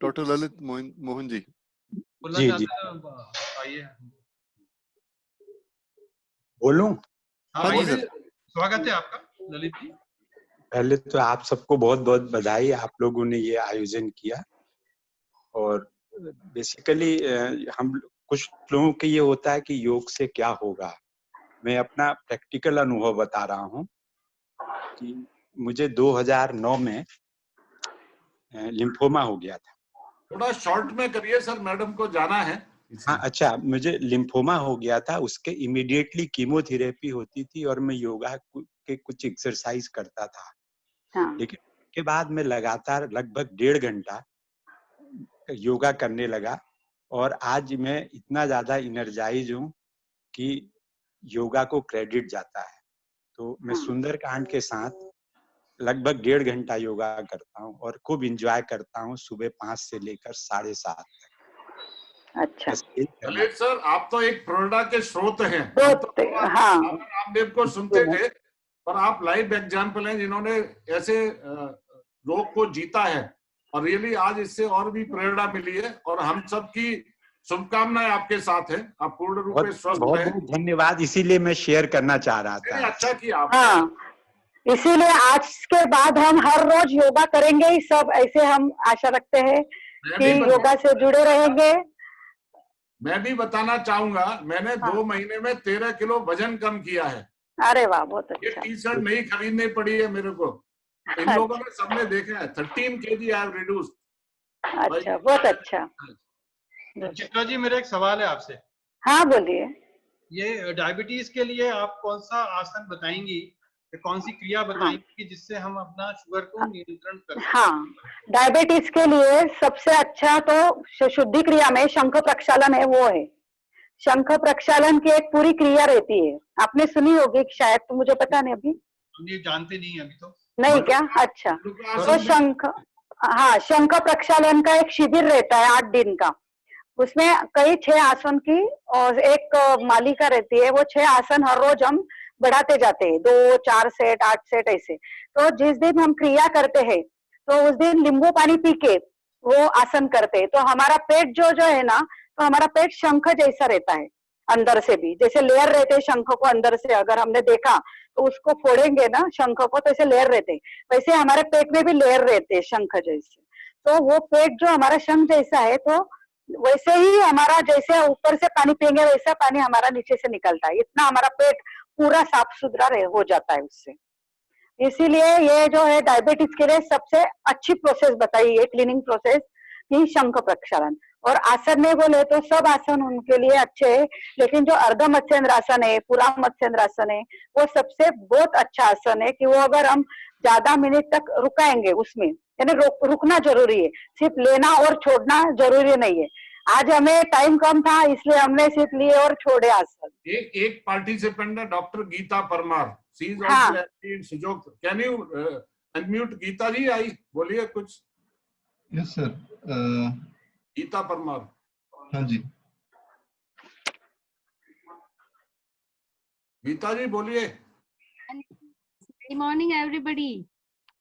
डॉक्टर ललित मोहन जी। जी जी आइए बोलूं? हाँ जी सर, स्वागत है आपका ललित जी। पहले तो आप सबको बहुत बहुत बधाई, आप लोगों ने ये आयोजन किया। और बेसिकली हम कुछ लोगों के ये होता है कि योग से क्या होगा। मैं अपना प्रैक्टिकल अनुभव बता रहा हूँ कि मुझे 2009 में लिम्फोमा हो गया था। थोड़ा शॉर्ट में करिए सर, मैडम को जाना है। हाँ अच्छा, मुझे लिम्फोमा हो गया था, उसके इमीडिएटली कीमोथेरेपी होती थी और मैं योगा के कुछ एक्सरसाइज करता था। हाँ। लेकिन उसके बाद मैं लगातार लगभग 1.5 घंटा योगा करने लगा, और आज मैं इतना ज्यादा इनर्जाइज हूँ कि योगा को क्रेडिट जाता है। तो मैं सुंदरकांड के साथ लगभग 1.5 घंटा योगा करता हूँ और खूब एंजॉय करता हूँ, सुबह 5 से लेकर 7:30 तक। अच्छा ललित सर, आप तो एक प्रेरणा के स्रोत हैं। हाँ, रामदेव को सुनते थे, पर आप लाइव एग्जाम्पल हैं जिन्होंने ऐसे रोग को जीता है। और रियली आज इससे और भी प्रेरणा मिली है और हम सबकी शुभकामनाएं आपके साथ है। आप पूर्ण रूप से स्वस्थ बहुत रहें। बहुत धन्यवाद, इसीलिए मैं शेयर करना चाह रहा था। अच्छा किया आप। हाँ, इसीलिए आज के बाद हम हर रोज योगा करेंगे ही सब, ऐसे हम आशा रखते हैं कि योगा से जुड़े रहेंगे। मैं भी बताना चाहूंगा, मैंने 2 महीने में 13 किलो वजन कम किया है। अरे वाह, बहुत ये अच्छा। टी शर्ट नहीं खरीदनी पड़ी है मेरे को, इन लोगों ने सबने देखा है। 13 kg आई हैव रिड्यूस्ड। अच्छा, बहुत अच्छा। चित्रा जी, मेरा एक सवाल है आपसे। हाँ बोलिए। ये डायबिटीज के लिए आप कौन सा आसन बताएंगी, कौन सी क्रिया बताएंगी जिससे हम अपना शुगर को नियंत्रण कर सकें? हाँ, डायबिटीज के लिए सबसे अच्छा तो शुद्धि क्रिया में शंख प्रक्षालन है, वो है। शंख प्रक्षालन की एक पूरी क्रिया रहती है, आपने सुनी होगी शायद, तो मुझे पता नहीं अभी। हम ये जानते नहीं अभी तो। नहीं क्या? अच्छा, तो शंख प्रक्षालन का एक शिविर रहता है 8 दिन का। उसमें कई 6 आसन की और एक मालिका रहती है, वो 6 आसन हर रोज हम बढ़ाते जाते हैं, 2, 4 सेट, 8 सेट ऐसे। तो जिस दिन हम क्रिया करते हैं तो उस दिन नींबू पानी पी के वो आसन करते हैं, तो हमारा पेट जो है ना, तो हमारा पेट शंख जैसा रहता है अंदर से भी, जैसे लेयर रहते हैं शंख को अंदर से, अगर हमने देखा तो उसको फोड़ेंगे ना शंख को तो ऐसे लेयर रहते, वैसे हमारे पेट में भी लेयर रहते हैं शंख जैसे। तो वो पेट जो हमारा शंख जैसा है, तो वैसे ही हमारा जैसे ऊपर से पानी पिएंगे वैसा पानी हमारा नीचे से निकलता है, इतना हमारा पेट पूरा साफ सुथरा हो जाता है उससे। इसीलिए ये जो है डायबिटीज के लिए सबसे अच्छी प्रोसेस बताई है, क्लीनिंग प्रोसेस, कि शंख प्रक्षालन। और आसन में बोले तो सब आसन उनके लिए अच्छे है, लेकिन जो अर्ध मत्स्येंद्र आसन है, पूरा मत्स्येंद्र आसन है, वो सबसे बहुत अच्छा आसन है कि वो अगर हम ज्यादा मिनट तक रुकाएंगे उसमें, यानी रुकना जरूरी है, सिर्फ लेना और छोड़ना जरूरी नहीं है। आज हमें टाइम कम था इसलिए हमने सिर्फ लिए और छोड़े आसन। एक पार्टिसिपेंट है doctor Geeta Parmar, she is हाँ। Also in Sujog. Can you unmute Geeta ji? आई बोलिए कुछ। Yes sir. गीता परमार। हाँ जी, गीता जी बोलिए। Good morning everybody.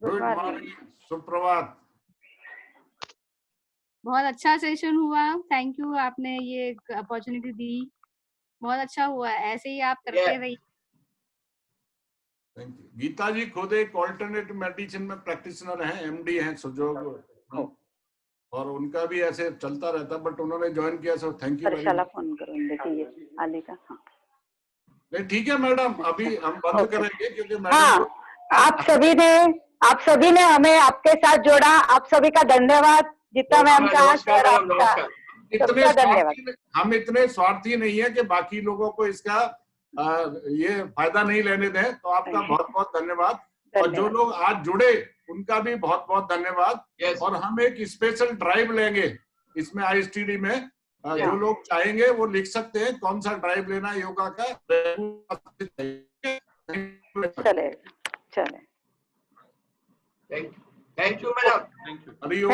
Good morning, सुप्रभात। बहुत अच्छा सेशन हुआ, थैंक यू, आपने ये अपॉर्चुनिटी दी, बहुत अच्छा हुआ, ऐसे ही आप करते रहिए। Thank you. गीता जी खुद एक ऑल्टरनेटिव मेडिसिन में प्रैक्टिशनर हैं, एमडी हैं सुजोग, और उनका भी ऐसे चलता रहता, बट उन्होंने ज्वाइन किया, so thank you very much. Phone करो, देखिए आने का। हाँ नहीं ठीक है मैडम, अभी हम बंद करेंगे क्योंकि मैडम। हाँ, आप सभी ने हमें आपके साथ जोड़ा, आप सभी का धन्यवाद। जितना मैम का हम इतने स्वार्थी नहीं है कि बाकी लोगों को इसका ये फायदा नहीं लेने दें, तो आपका बहुत बहुत धन्यवाद। और जो लोग आज जुड़े उनका भी बहुत बहुत धन्यवाद। और हम एक स्पेशल ड्राइव लेंगे इसमें ISTD में, जो लोग चाहेंगे वो लिख सकते हैं कौन सा ड्राइव लेना योगा का। चले थैंक यू मैडम। हरिओम।